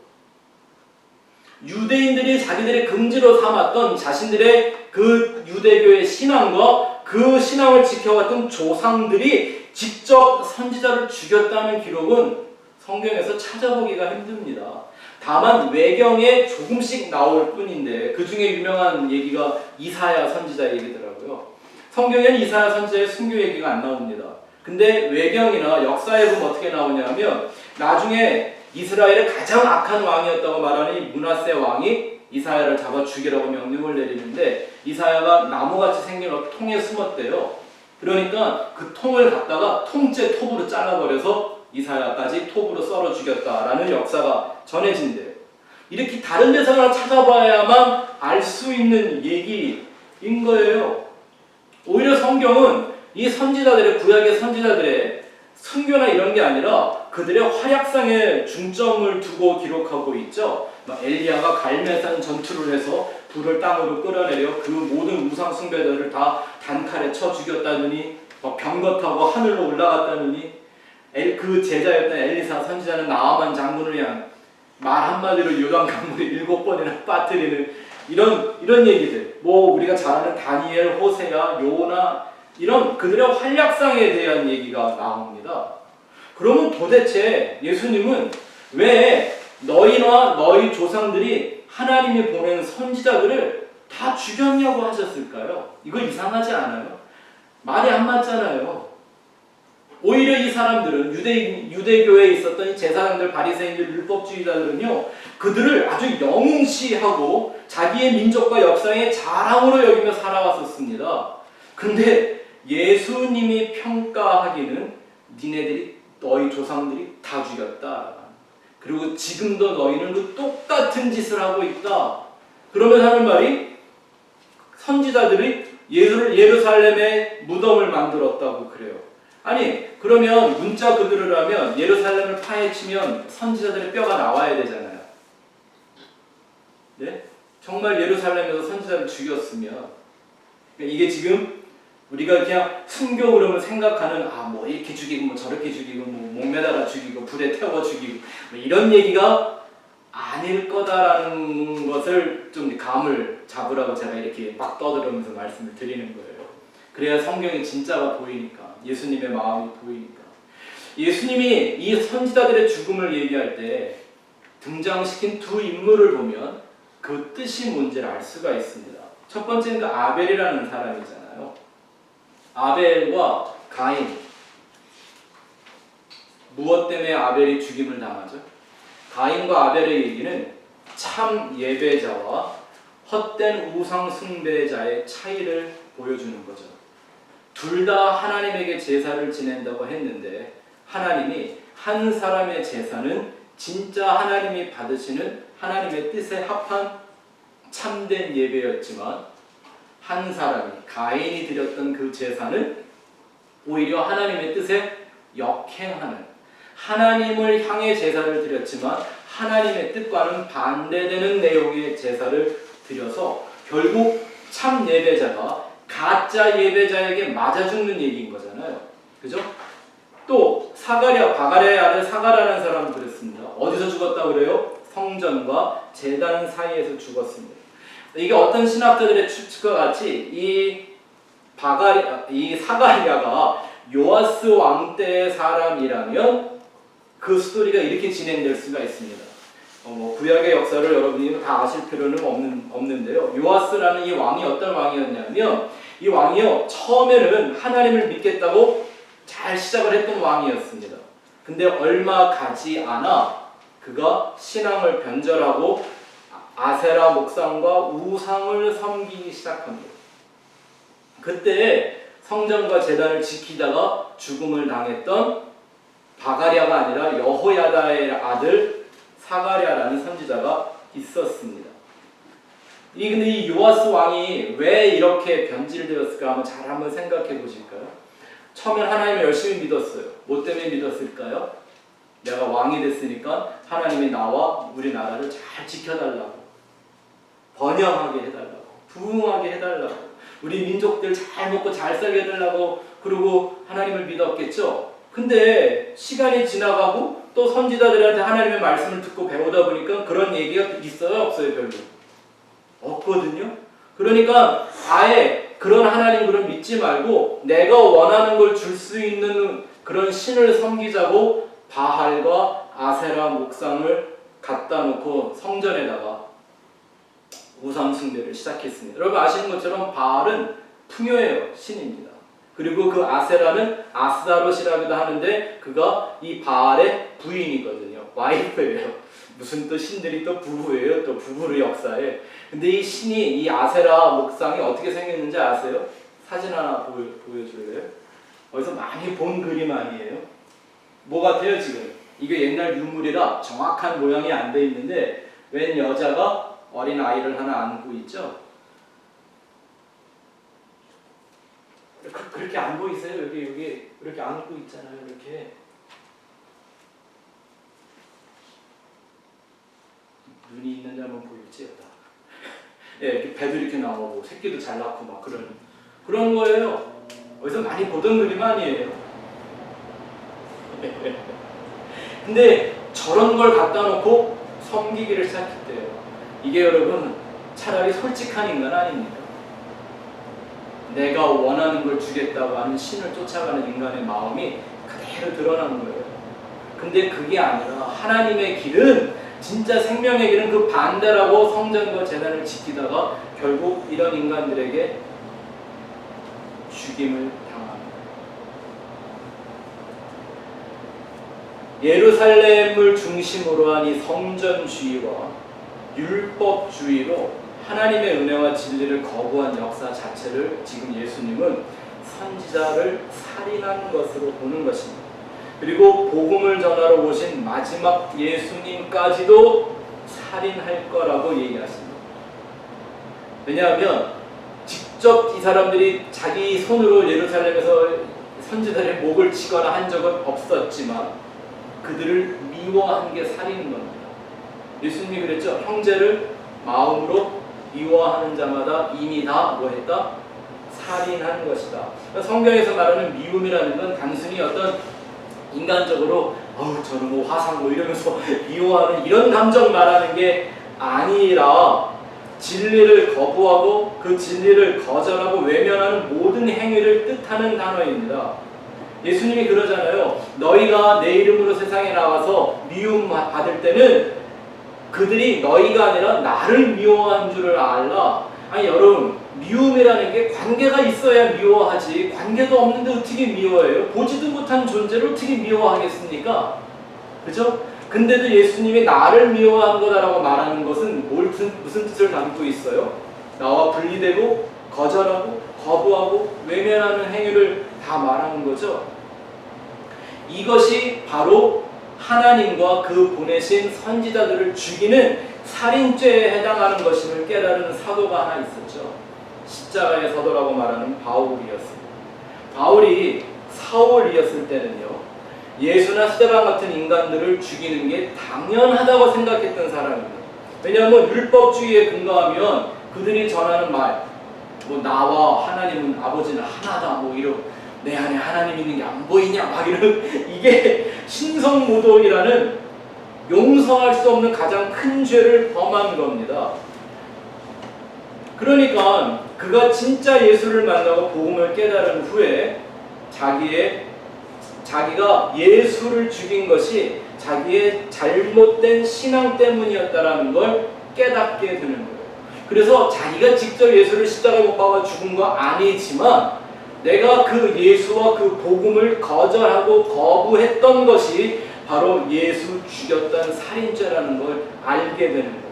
유대인들이 자기들의 긍지로 삼았던 자신들의 그 유대교의 신앙과 그 신앙을 지켜왔던 조상들이 직접 선지자를 죽였다는 기록은 성경에서 찾아보기가 힘듭니다. 다만 외경에 조금씩 나올 뿐인데 그 중에 유명한 얘기가 이사야 선지자 얘기더라고요. 성경에는 이사야 선지자의 순교 얘기가 안 나옵니다. 근데 외경이나 역사에 보면 어떻게 나오냐면 나중에 이스라엘의 가장 악한 왕이었다고 말하는 이 므낫세 왕이 이사야를 잡아 죽이라고 명령을 내리는데 이사야가 나무같이 생긴 통에 숨었대요. 그러니까 그 통을 갖다가 통째 톱으로 잘라버려서 이사야까지 톱으로 썰어 죽였다라는 역사가 전해진대요. 이렇게 다른 데서 찾아봐야만 알 수 있는 얘기인 거예요. 오히려 성경은 이 선지자들의 구약의 선지자들의 순교나 이런 게 아니라 그들의 활약상에 중점을 두고 기록하고 있죠. 엘리야가 갈멜산 전투를 해서 불을 땅으로 끌어내려 그 모든 우상 숭배자들을 다 단칼에 쳐 죽였다느니 병거 타고 하늘로 올라갔다느니 그 제자였던 엘리사 선지자는 나아만 장군을 향한 말 한마디로 요단강물을 7번이나 빠뜨리는 이런 얘기들, 우리가 잘 아는 다니엘, 호세야, 요나 이런 그들의 활약상에 대한 얘기가 나옵니다. 그러면 도대체 예수님은 왜 너희나 너희 조상들이 하나님이 보낸 선지자들을 다 죽였냐고 하셨을까요? 이거 이상하지 않아요? 말이 안 맞잖아요. 오히려 이 사람들은 유대교에 있었던 이 제사장들, 바리새인들, 율법주의자들은요, 그들을 아주 영웅시하고 자기의 민족과 역사의 자랑으로 여기며 살아왔었습니다. 근데 예수님이 평가하기는 니네들이 너희 조상들이 다 죽였다. 그리고 지금도 너희는 그 똑같은 짓을 하고 있다. 그러면 하는 말이 선지자들이 예루살렘에 무덤을 만들었다고 그래요. 아니 그러면 문자 그대로 하면 예루살렘을 파헤치면 선지자들의 뼈가 나와야 되잖아요. 네? 정말 예루살렘에서 선지자를 죽였으면 그러니까 이게 지금 우리가 그냥 순교 그러면 생각하는 이렇게 죽이고 저렇게 죽이고 목매달아 죽이고 불에 태워 죽이고 이런 얘기가 아닐 거다라는 것을 좀 감을 잡으라고 제가 이렇게 막 떠들으면서 말씀을 드리는 거예요. 그래야 성경이 진짜가 보이니까, 예수님의 마음이 보이니까. 예수님이 이 선지자들의 죽음을 얘기할 때 등장시킨 두 인물을 보면 그 뜻이 뭔지를 알 수가 있습니다. 첫 번째는 그 아벨이라는 사람이잖아요. 아벨과 가인. 무엇 때문에 아벨이 죽임을 당하죠? 가인과 아벨의 얘기는 참 예배자와 헛된 우상 숭배자의 차이를 보여주는 거죠. 둘 다 하나님에게 제사를 지낸다고 했는데 하나님이 한 사람의 제사는 진짜 하나님이 받으시는 하나님의 뜻에 합한 참된 예배였지만 한 사람이 가인이 드렸던 그 제사는 오히려 하나님의 뜻에 역행하는, 하나님을 향해 제사를 드렸지만 하나님의 뜻과는 반대되는 내용의 제사를 드려서 결국 참 예배자가 가짜 예배자에게 맞아 죽는 얘기인 거잖아요. 그죠? 또 바가랴의 아들 사가라는 사람은 그랬습니다. 어디서 죽었다고 그래요? 성전과 제단 사이에서 죽었습니다. 이게 어떤 신학자들의 추측과 같이 이 사가랴가 요아스 왕 때의 사람이라면 그 스토리가 이렇게 진행될 수가 있습니다. 구약의 역사를 여러분이 다 아실 필요는 없는데요. 요아스라는 이 왕이 어떤 왕이었냐면 이 왕이요 처음에는 하나님을 믿겠다고 잘 시작을 했던 왕이었습니다. 근데 얼마 가지 않아 그가 신앙을 변절하고 아세라 목상과 우상을 섬기기 시작합니다. 그때 성전과 제단을 지키다가 죽음을 당했던 바가랴가 아니라 여호야다의 아들 사가랴라는 선지자가 있었습니다. 근데 이 요아스 왕이 왜 이렇게 변질되었을까 한번 생각해 보실까요? 처음엔 하나님을 열심히 믿었어요. 뭐 때문에 믿었을까요? 내가 왕이 됐으니까 하나님이 나와 우리나라를 잘 지켜달라고, 번영하게 해달라고, 부흥하게 해달라고, 우리 민족들 잘 먹고 잘 살게 해달라고, 그리고 하나님을 믿었겠죠. 근데 시간이 지나가고 또 선지자들한테 하나님의 말씀을 듣고 배우다 보니까 그런 얘기가 있어요? 없어요? 별로 없거든요. 그러니까 아예 그런 하나님 그런 믿지 말고 내가 원하는 걸 줄 수 있는 그런 신을 섬기자고 바알과 아세라 목상을 갖다 놓고 성전에다가 우상 숭배를 시작했습니다. 여러분 아시는 것처럼 바알은 풍요예요. 신입니다. 그리고 그 아세라는 아스다롯이라고도 하는데 그가 이 바알의 부인이거든요. 와이프예요. 무슨 또 신들이 또 부부예요. 또 부부의 역사에. 근데 이 신이 이 아세라 목상이 어떻게 생겼는지 아세요? 사진 하나 보여줄래요? 어디서 많이 본 그림 아니에요? 뭐 같아요 지금? 이게 옛날 유물이라 정확한 모양이 안 돼 있는데 웬 여자가 어린 아이를 하나 안고 있죠? 그렇게 안 보이세요? 여기 이렇게 안고 있잖아요. 이렇게 눈이 있는지 한번 보일지 여다. 예, 이렇게 배도 이렇게 나오고 새끼도 잘 낳고 막 그런 거예요. 어디서 많이 보던 그림 아니에요. 근데 저런 걸 갖다 놓고 섬기기를 시작했대요. 이게 여러분 차라리 솔직한 인간 아닙니까? 내가 원하는 걸 주겠다고 하는 신을 쫓아가는 인간의 마음이 그대로 드러나는 거예요. 근데 그게 아니라 하나님의 길은 진짜 생명의 길은 그 반대라고 성전과 제단을 지키다가 결국 이런 인간들에게 죽임을 당합니다. 예루살렘을 중심으로 한 이 성전주의와 율법주의로 하나님의 은혜와 진리를 거부한 역사 자체를 지금 예수님은 선지자를 살인한 것으로 보는 것입니다. 그리고 복음을 전하러 오신 마지막 예수님까지도 살인할 거라고 얘기하십니다. 왜냐하면 직접 이 사람들이 자기 손으로 예루살렘에서 선지자의 목을 치거나 한 적은 없었지만 그들을 미워한 게 살인인 겁니다. 예수님이 그랬죠. 형제를 마음으로 미워하는 자마다 이미 다 뭐했다? 살인한 것이다. 성경에서 말하는 미움이라는 건 단순히 어떤 인간적으로 저는 뭐 화상 뭐 이러면서 미워하는 이런 감정 말하는 게 아니라 진리를 거부하고 그 진리를 거절하고 외면하는 모든 행위를 뜻하는 단어입니다. 예수님이 그러잖아요. 너희가 내 이름으로 세상에 나와서 미움 받을 때는 그들이 너희가 아니라 나를 미워한 줄을 알라. 아니 여러분 미움이라는 게 관계가 있어야 미워하지 관계도 없는데 어떻게 미워해요? 보지도 못한 존재를 어떻게 미워하겠습니까? 그죠? 근데도 예수님이 나를 미워한 거다라고 말하는 것은 무슨 뜻을 담고 있어요? 나와 분리되고 거절하고 거부하고 외면하는 행위를 다 말하는 거죠. 이것이 바로 하나님과 그 보내신 선지자들을 죽이는 살인죄에 해당하는 것임을 깨달은 사도가 하나 있었죠. 십자가의 사도라고 말하는 바울이었습니다. 바울이 사울이었을 때는요, 예수나 스데반 같은 인간들을 죽이는 게 당연하다고 생각했던 사람입니다. 왜냐하면 율법주의에 근거하면 그들이 전하는 말, 뭐 나와 하나님은 아버지는 하나다, 뭐 이런 내 안에 하나님 있는 게 안 보이냐, 막 이런 이게 신성모독이라는 용서할 수 없는 가장 큰 죄를 범한 겁니다. 그러니까 그가 진짜 예수를 만나고 복음을 깨달은 후에 자기가 예수를 죽인 것이 자기의 잘못된 신앙 때문이었다라는 걸 깨닫게 되는 거예요. 그래서 자기가 직접 예수를 십자가에 못 박아 죽은 거 아니지만 내가 그 예수와 그 복음을 거절하고 거부했던 것이 바로 예수 죽였던 살인죄라는 걸 알게 되는 거예요.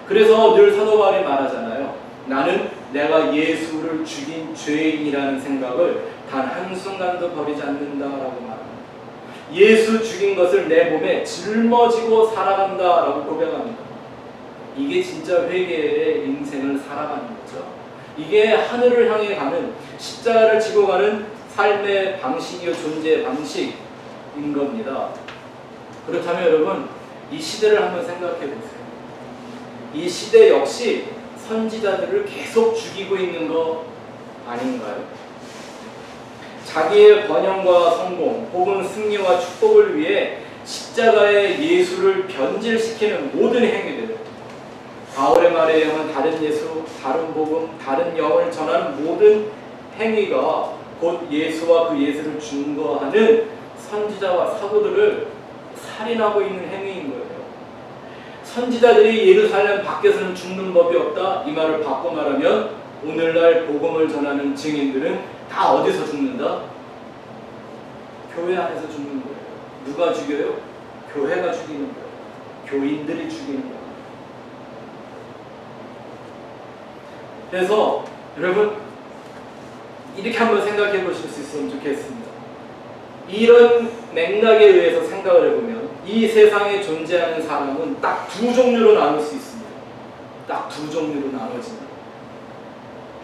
그래서 늘 사도 바울이 말하잖아요. 나는 내가 예수를 죽인 죄인이라는 생각을 단 한순간도 버리지 않는다라고 말합니다. 예수 죽인 것을 내 몸에 짊어지고 살아간다라고 고백합니다. 이게 진짜 회개의 인생을 살아가는 거죠. 이게 하늘을 향해 가는, 십자가를 지고 가는 삶의 방식이요, 존재의 방식인 겁니다. 그렇다면 여러분, 이 시대를 한번 생각해 보세요. 이 시대 역시 선지자들을 계속 죽이고 있는 거 아닌가요? 자기의 번영과 성공 혹은 승리와 축복을 위해 십자가의 예수를 변질시키는 모든 행위들, 바울의 말에 의하면 다른 예수, 다른 복음, 다른 영을 전하는 모든 행위가 곧 예수와 그 예수를 증거하는 선지자와 사도들을 살인하고 있는 행위인 거예요. 선지자들이 예루살렘 밖에서는 죽는 법이 없다, 이 말을 바꿔 말하면 오늘날 복음을 전하는 증인들은 다 어디서 죽는다? 교회 안에서 죽는 거예요. 누가 죽여요? 교회가 죽이는 거예요. 교인들이 죽이는 거예요. 그래서 여러분, 이렇게 한번 생각해 보실 수 있으면 좋겠습니다. 이런 맥락에 의해서 생각을 해보면 이 세상에 존재하는 사람은 딱 두 종류로 나눌 수 있습니다. 딱 두 종류로 나눠집니다.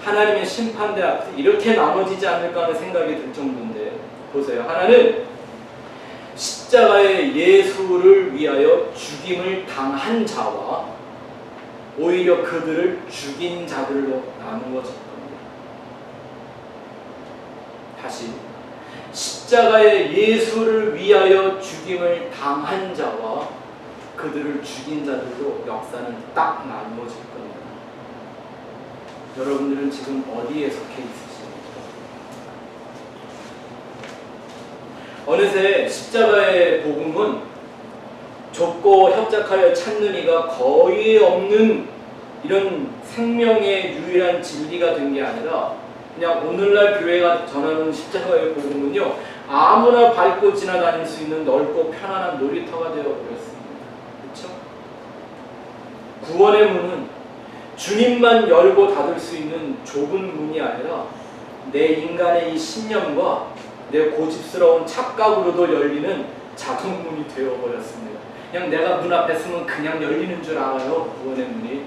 하나님의 심판대 앞에 이렇게 나눠지지 않을까 하는 생각이 들 정도인데, 보세요. 하나는 십자가의 예수를 위하여 죽임을 당한 자와 오히려 그들을 죽인 자들로 나누어질 겁니다. 다시, 십자가의 예수를 위하여 죽임을 당한 자와 그들을 죽인 자들로 역사는 딱 나누어질 겁니다. 여러분들은 지금 어디에 속해 있으십니까? 어느새 십자가의 복음은 좁고 협착하여 찾는 이가 거의 없는 이런 생명의 유일한 진리가 된 게 아니라, 그냥 오늘날 교회가 전하는 십자가의 복음은요, 아무나 밟고 지나다닐 수 있는 넓고 편안한 놀이터가 되어버렸습니다. 그렇죠? 구원의 문은 주님만 열고 닫을 수 있는 좁은 문이 아니라 내 인간의 이 신념과 내 고집스러운 착각으로도 열리는 작은 문이 되어버렸습니다. 그냥 내가 문 앞에 서면 그냥 열리는 줄 알아요, 구원의 문이.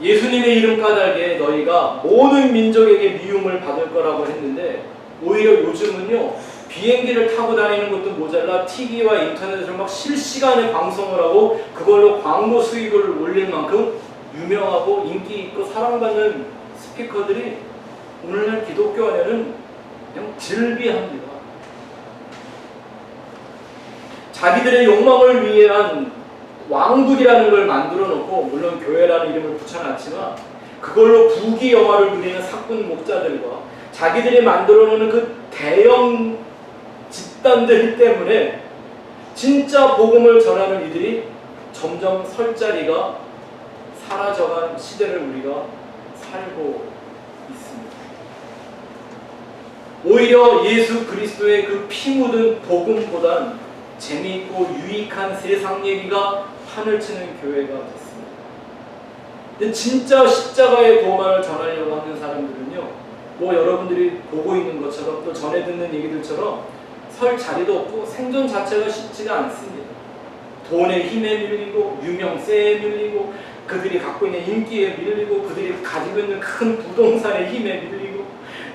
예수님의 이름 까닭에 너희가 모든 민족에게 미움을 받을 거라고 했는데, 오히려 요즘은요, 비행기를 타고 다니는 것도 모자라 TV와 인터넷으로 막 실시간에 방송을 하고 그걸로 광고 수익을 올릴 만큼 유명하고 인기 있고 사랑받는 스피커들이 오늘날 기독교 안에는 그냥 즐비합니다. 자기들의 욕망을 위한 왕국이라는 걸 만들어 놓고, 물론 교회라는 이름을 붙여놨지만 그걸로 부귀 영화를 누리는 사꾼 목자들과 자기들이 만들어 놓는 그 대형 집단들 때문에 진짜 복음을 전하는 이들이 점점 설 자리가 사라져간 시대를 우리가 살고 있습니다. 오히려 예수 그리스도의 그 피 묻은 복음보단 재미있고 유익한 세상 얘기가 판을 치는 교회가 됐습니다. 근데 진짜 십자가의 도만을 전하려고 하는 사람들은요, 뭐 여러분들이 보고 있는 것처럼 또 전해 듣는 얘기들처럼 설 자리도 없고 생존 자체가 쉽지가 않습니다. 돈의 힘에 밀리고 유명세에 밀리고 그들이 갖고 있는 인기에 밀리고 그들이 가지고 있는 큰 부동산의 힘에 밀리고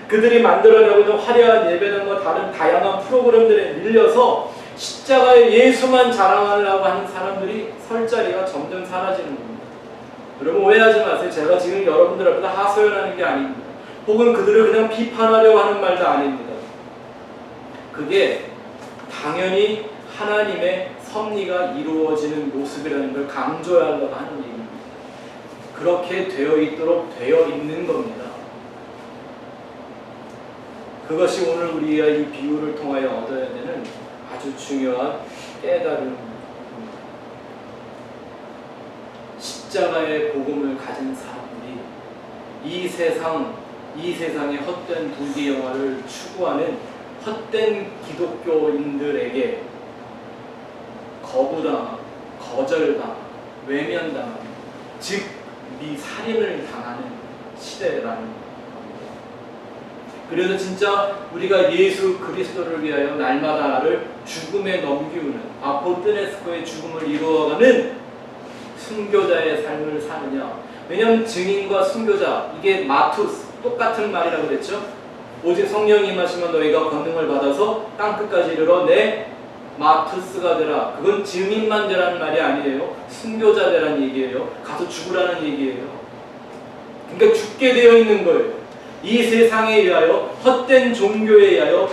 그들이 만들어내고 있는 화려한 예배당과 다른 다양한 프로그램들에 밀려서 십자가의 예수만 자랑하려고 하는 사람들이 설 자리가 점점 사라지는 겁니다. 여러분 오해하지 마세요. 제가 지금 여러분들 앞에서 하소연하는 게 아닙니다. 혹은 그들을 그냥 비판하려고 하는 말도 아닙니다. 그게 당연히 하나님의 섭리가 이루어지는 모습이라는 걸 강조하려고 하는 얘기입니다. 그렇게 되어 있도록 되어 있는 겁니다. 그것이 오늘 우리가 이 비유를 통하여 얻어야 되는 아주 중요한 깨달음입니다. 십자가의 복음을 가진 사람들이 이 세상의 헛된 부귀 영화를 추구하는 헛된 기독교인들에게 거부당하고 거절당하고 외면당하고 즉 네 살인을 당하는 시대라는 겁니다. 그래서 진짜 우리가 예수 그리스도를 위하여 날마다 나를 죽음에 넘기우는 아포뜨네스코의 죽음을 이루어가는 순교자의 삶을 사느냐. 왜냐하면 증인과 순교자, 이게 마투스, 똑같은 말이라고 그랬죠. 오직 성령이 임하시면 너희가 권능을 받아서 땅끝까지 이르러 내 마투스가 되라. 그건 증인만 되라는 말이 아니에요. 순교자 되라는 얘기예요. 가서 죽으라는 얘기예요. 그러니까 죽게 되어 있는 거예요. 이 세상에 의하여, 헛된 종교에 의하여,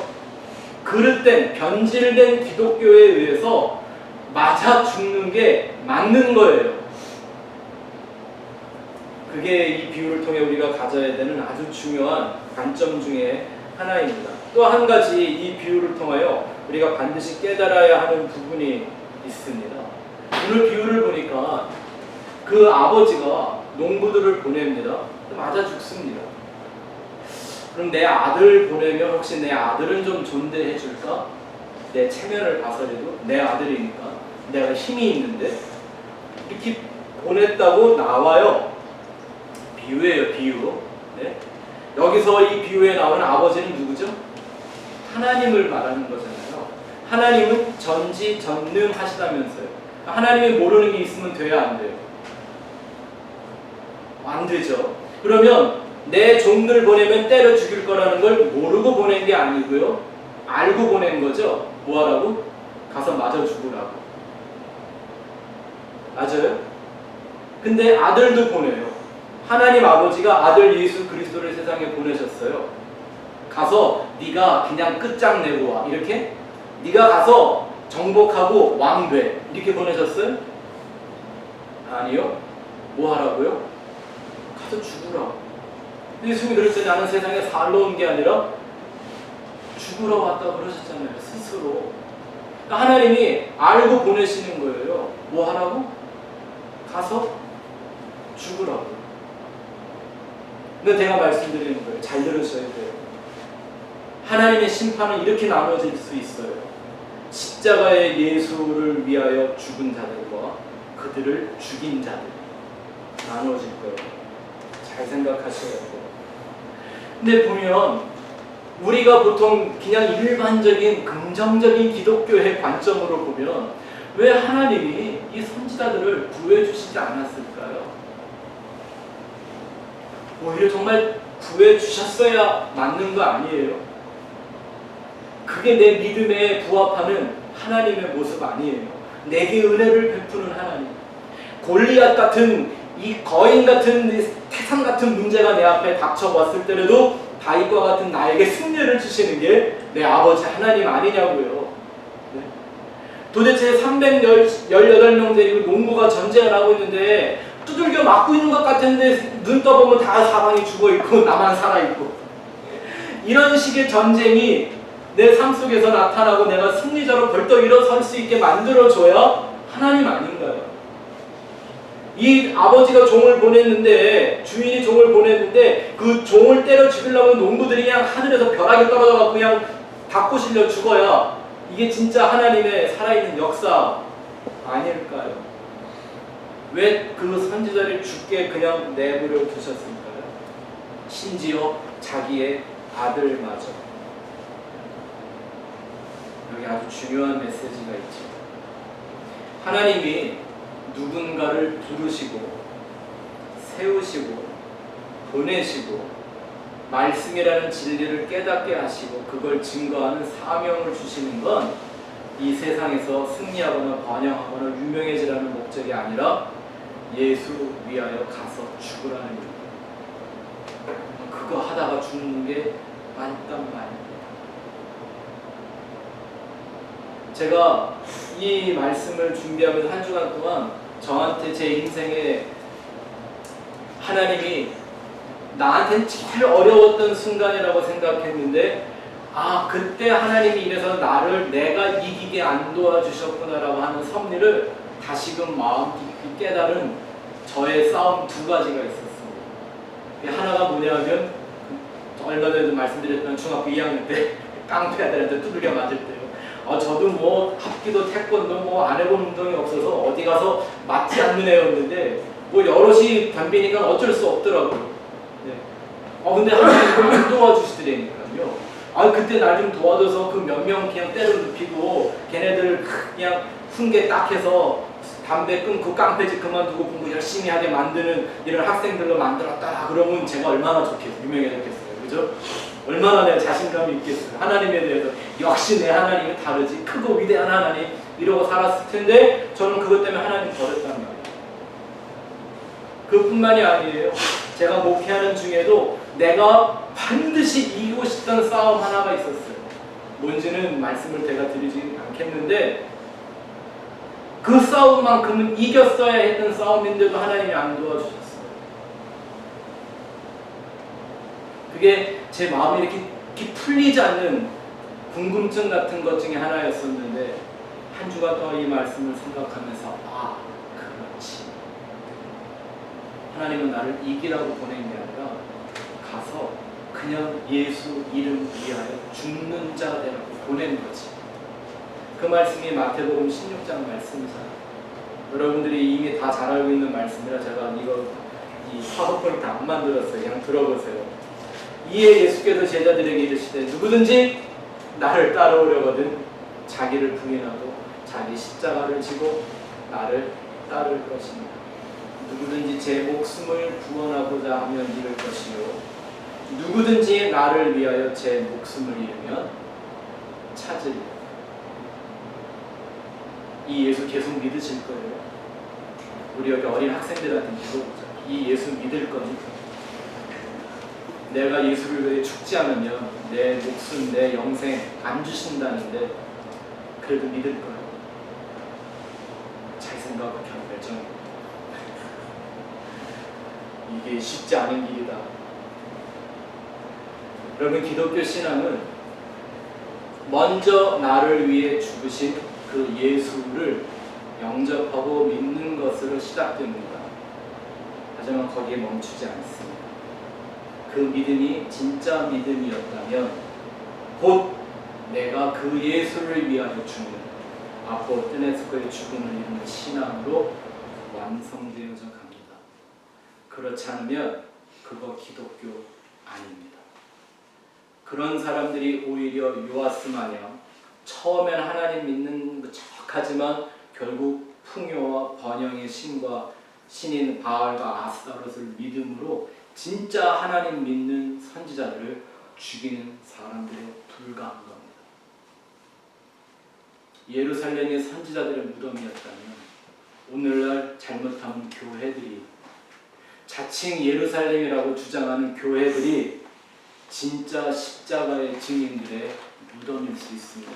그릇된 변질된 기독교에 의해서 맞아 죽는 게 맞는 거예요. 그게 이 비유를 통해 우리가 가져야 되는 아주 중요한 관점 중에 하나입니다. 또 한 가지 이 비유를 통하여 우리가 반드시 깨달아야 하는 부분이 있습니다. 오늘 비유를 보니까 그 아버지가 농부들을 보냅니다. 맞아 죽습니다. 그럼 내 아들 보내면 혹시 내 아들은 좀 존대해 줄까? 내 체면을 봐서라도 내 아들이니까 내가 힘이 있는데 이렇게 보냈다고 나와요. 비유예요, 비유. 네? 여기서 이 비유에 나오는 아버지는 누구죠? 하나님을 말하는 거잖아요. 하나님은 전지전능하시다면서요. 하나님이 모르는 게 있으면 돼야 안 돼요? 안 되죠. 그러면 내 종들 보내면 때려 죽일 거라는 걸 모르고 보낸 게 아니고요. 알고 보낸 거죠. 뭐 하라고? 가서 맞아 죽으라고. 맞아요? 근데 아들도 보내요. 하나님 아버지가 아들 예수 그리스도를 세상에 보내셨어요. 가서 네가 그냥 끝장내고 와. 이렇게? 네가 가서 정복하고 왕 돼. 이렇게 보내셨어요? 아니요. 뭐 하라고요? 가서 죽으라고. 예수님이 그랬잖아요. 나는 세상에 살러 온 게 아니라 죽으러 왔다고 그러셨잖아요. 스스로. 그러니까 하나님이 알고 보내시는 거예요. 뭐 하라고? 가서 죽으라고. 근데 제가 말씀드리는 거예요. 잘 들으셔야 돼요. 하나님의 심판은 이렇게 나눠질 수 있어요. 십자가의 예수를 위하여 죽은 자들과 그들을 죽인 자들 나눠질 거예요. 잘 생각하셔야 돼요. 근데 보면 우리가 보통 그냥 일반적인 긍정적인 기독교의 관점으로 보면 왜 하나님이 이 선지자들을 구해주시지 않았을까요? 오히려 정말 구해주셨어야 맞는 거 아니에요? 그게 내 믿음에 부합하는 하나님의 모습 아니에요? 내게 은혜를 베푸는 하나님. 골리앗 같은 이 거인 같은 태산 같은 문제가 내 앞에 닥쳐왔을 때라도 다윗과 같은 나에게 승리를 주시는 게 내 아버지 하나님 아니냐고요. 네? 도대체 318명 데리고 농부가 전쟁을 하고 있는데 두들겨 맞고 있는 것 같은데 눈 떠보면 다 사방이 죽어있고 나만 살아있고, 이런 식의 전쟁이 내 삶 속에서 나타나고 내가 승리자로 벌떡 일어설 수 있게 만들어줘야 하나님 아닌가요? 이 아버지가 종을 보냈는데, 주인이 종을 보냈는데 그 종을 때려 죽이려고 농부들이 그냥 하늘에서 벼락이 떨어져서 그냥 닫고 실려 죽어야 이게 진짜 하나님의 살아있는 역사 아닐까요? 왜 그 선지자를 죽게 그냥 내버려 두셨을까요? 심지어 자기의 아들마저. 여기 아주 중요한 메시지가 있죠. 하나님이 누군가를 부르시고 세우시고 보내시고 말씀이라는 진리를 깨닫게 하시고 그걸 증거하는 사명을 주시는 건 이 세상에서 승리하거나 번영하거나 유명해지라는 목적이 아니라 예수 위하여 가서 죽으라는 일입니다. 그거 하다가 죽는 게 맞단 말입니다. 제가 이 말씀을 준비하면서 한 주간 동안 저한테 제 인생에 하나님이 나한테는 제일 어려웠던 순간이라고 생각했는데, 아, 그때 하나님이 이래서 나를 내가 이기게 안 도와주셨구나라고 하는 섭리를 다시금 마음 깊이 깨달은 저의 싸움 두 가지가 있었습니다. 하나가 뭐냐면 얼마 전에도 말씀드렸던 중학교 2학년 때 깡패 아들한테 두들겨 맞을 때요. 저도 뭐 합기도 태권도 뭐 안 해본 운동이 없어서 어디 가서 맞지 않는 애였는데 뭐 여럿이 덤비니까 어쩔 수 없더라고요. 네. 근데 하나님 안 도와주시더라니까요. 그때 날 좀 도와줘서 그 몇 명 그냥 때를 눕히고 걔네들 그냥 훈계 딱 해서 담배 끊고 깡패집 그만두고 공부 열심히 하게 만드는 이런 학생들로 만들었다. 그러면 제가 얼마나 좋겠어요. 유명해졌겠어요. 그죠? 얼마나 내가 자신감이 있겠어요. 하나님에 대해서 역시 내 하나님이 다르지. 크고 위대한 하나님 이러고 살았을 텐데 저는 그것 때문에 하나님 버렸단 말이에요. 그뿐만이 아니에요. 제가 목회하는 중에도 내가 반드시 이기고 싶던 싸움 하나가 있었어요. 뭔지는 말씀을 제가 드리지 않겠는데 그 싸움만큼은 이겼어야 했던 싸움인데도 하나님이 안 도와주셨어요. 그게 제 마음이 이렇게 풀리지 않는 궁금증 같은 것 중에 하나였었는데 한 주간 동안 이 말씀을 생각하면서 그렇지. 하나님은 나를 이기라고 보낸 게 아니라 가서 그냥 예수 이름 위하여 죽는 자 되라고 보낸 거지. 그 말씀이 마태복음 16장 말씀이잖아요. 여러분들이 이미 다 잘 알고 있는 말씀이라 제가 이 파워포인트 안 만들었어요. 그냥 들어보세요. 이에 예수께서 제자들에게 이르시되 누구든지 나를 따라오려거든 자기를 부인하고 자기 십자가를 지고 나를 따를 것이니라. 누구든지 제 목숨을 구원하고자 하면 잃을 것이요 누구든지 나를 위하여 제 목숨을 잃으면 찾으리라. 이 예수 계속 믿으실 거예요? 우리 여기 어린 학생들한테 물어보자. 이 예수 믿을 거니? 내가 예수를 위해 죽지 않으면 내 목숨, 내 영생 안 주신다는데 그래도 믿을 거예요? 잘 생각하고 결정해. 이게 쉽지 않은 길이다. 여러분, 기독교 신앙은 먼저 나를 위해 죽으신 그 예수를 영접하고 믿는 것으로 시작됩니다. 하지만 거기에 멈추지 않습니다. 그 믿음이 진짜 믿음이었다면 곧 내가 그 예수를 위하여 죽는 아포뜨네스코의 죽음을 이루는 신앙으로 완성되어져 갑니다. 그렇지 않으면 그거 기독교 아닙니다. 그런 사람들이 오히려 요아스 마냥 처음엔 하나님 믿는 척하지만 결국 풍요와 번영의 신과 신인 바알과 아스타롯을 믿음으로 진짜 하나님 믿는 선지자들을 죽이는 사람들에 불과한 겁니다. 예루살렘이 선지자들의 무덤이었다면 오늘날 잘못하면 교회들이 자칭 예루살렘이라고 주장하는 교회들이 진짜 십자가의 증인들의 무덤일 수 있습니다.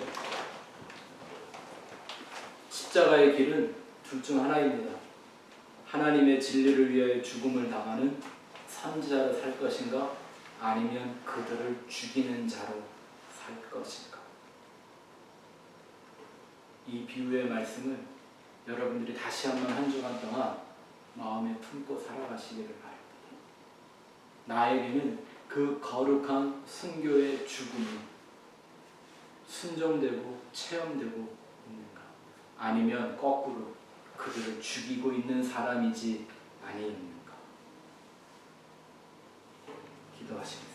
십자가의 길은 둘 중 하나입니다. 하나님의 진리를 위하여 죽음을 당하는 선지자로 살 것인가 아니면 그들을 죽이는 자로 살 것인가. 이 비유의 말씀을 여러분들이 다시 한번 한 주간 동안 마음에 품고 살아가시기를 바랍니다. 나에게는 그 거룩한 순교의 죽음이 순종되고 체험되고 있는가? 아니면 거꾸로 그들을 죽이고 있는 사람이지 아니있는가? 기도하시겠습니다.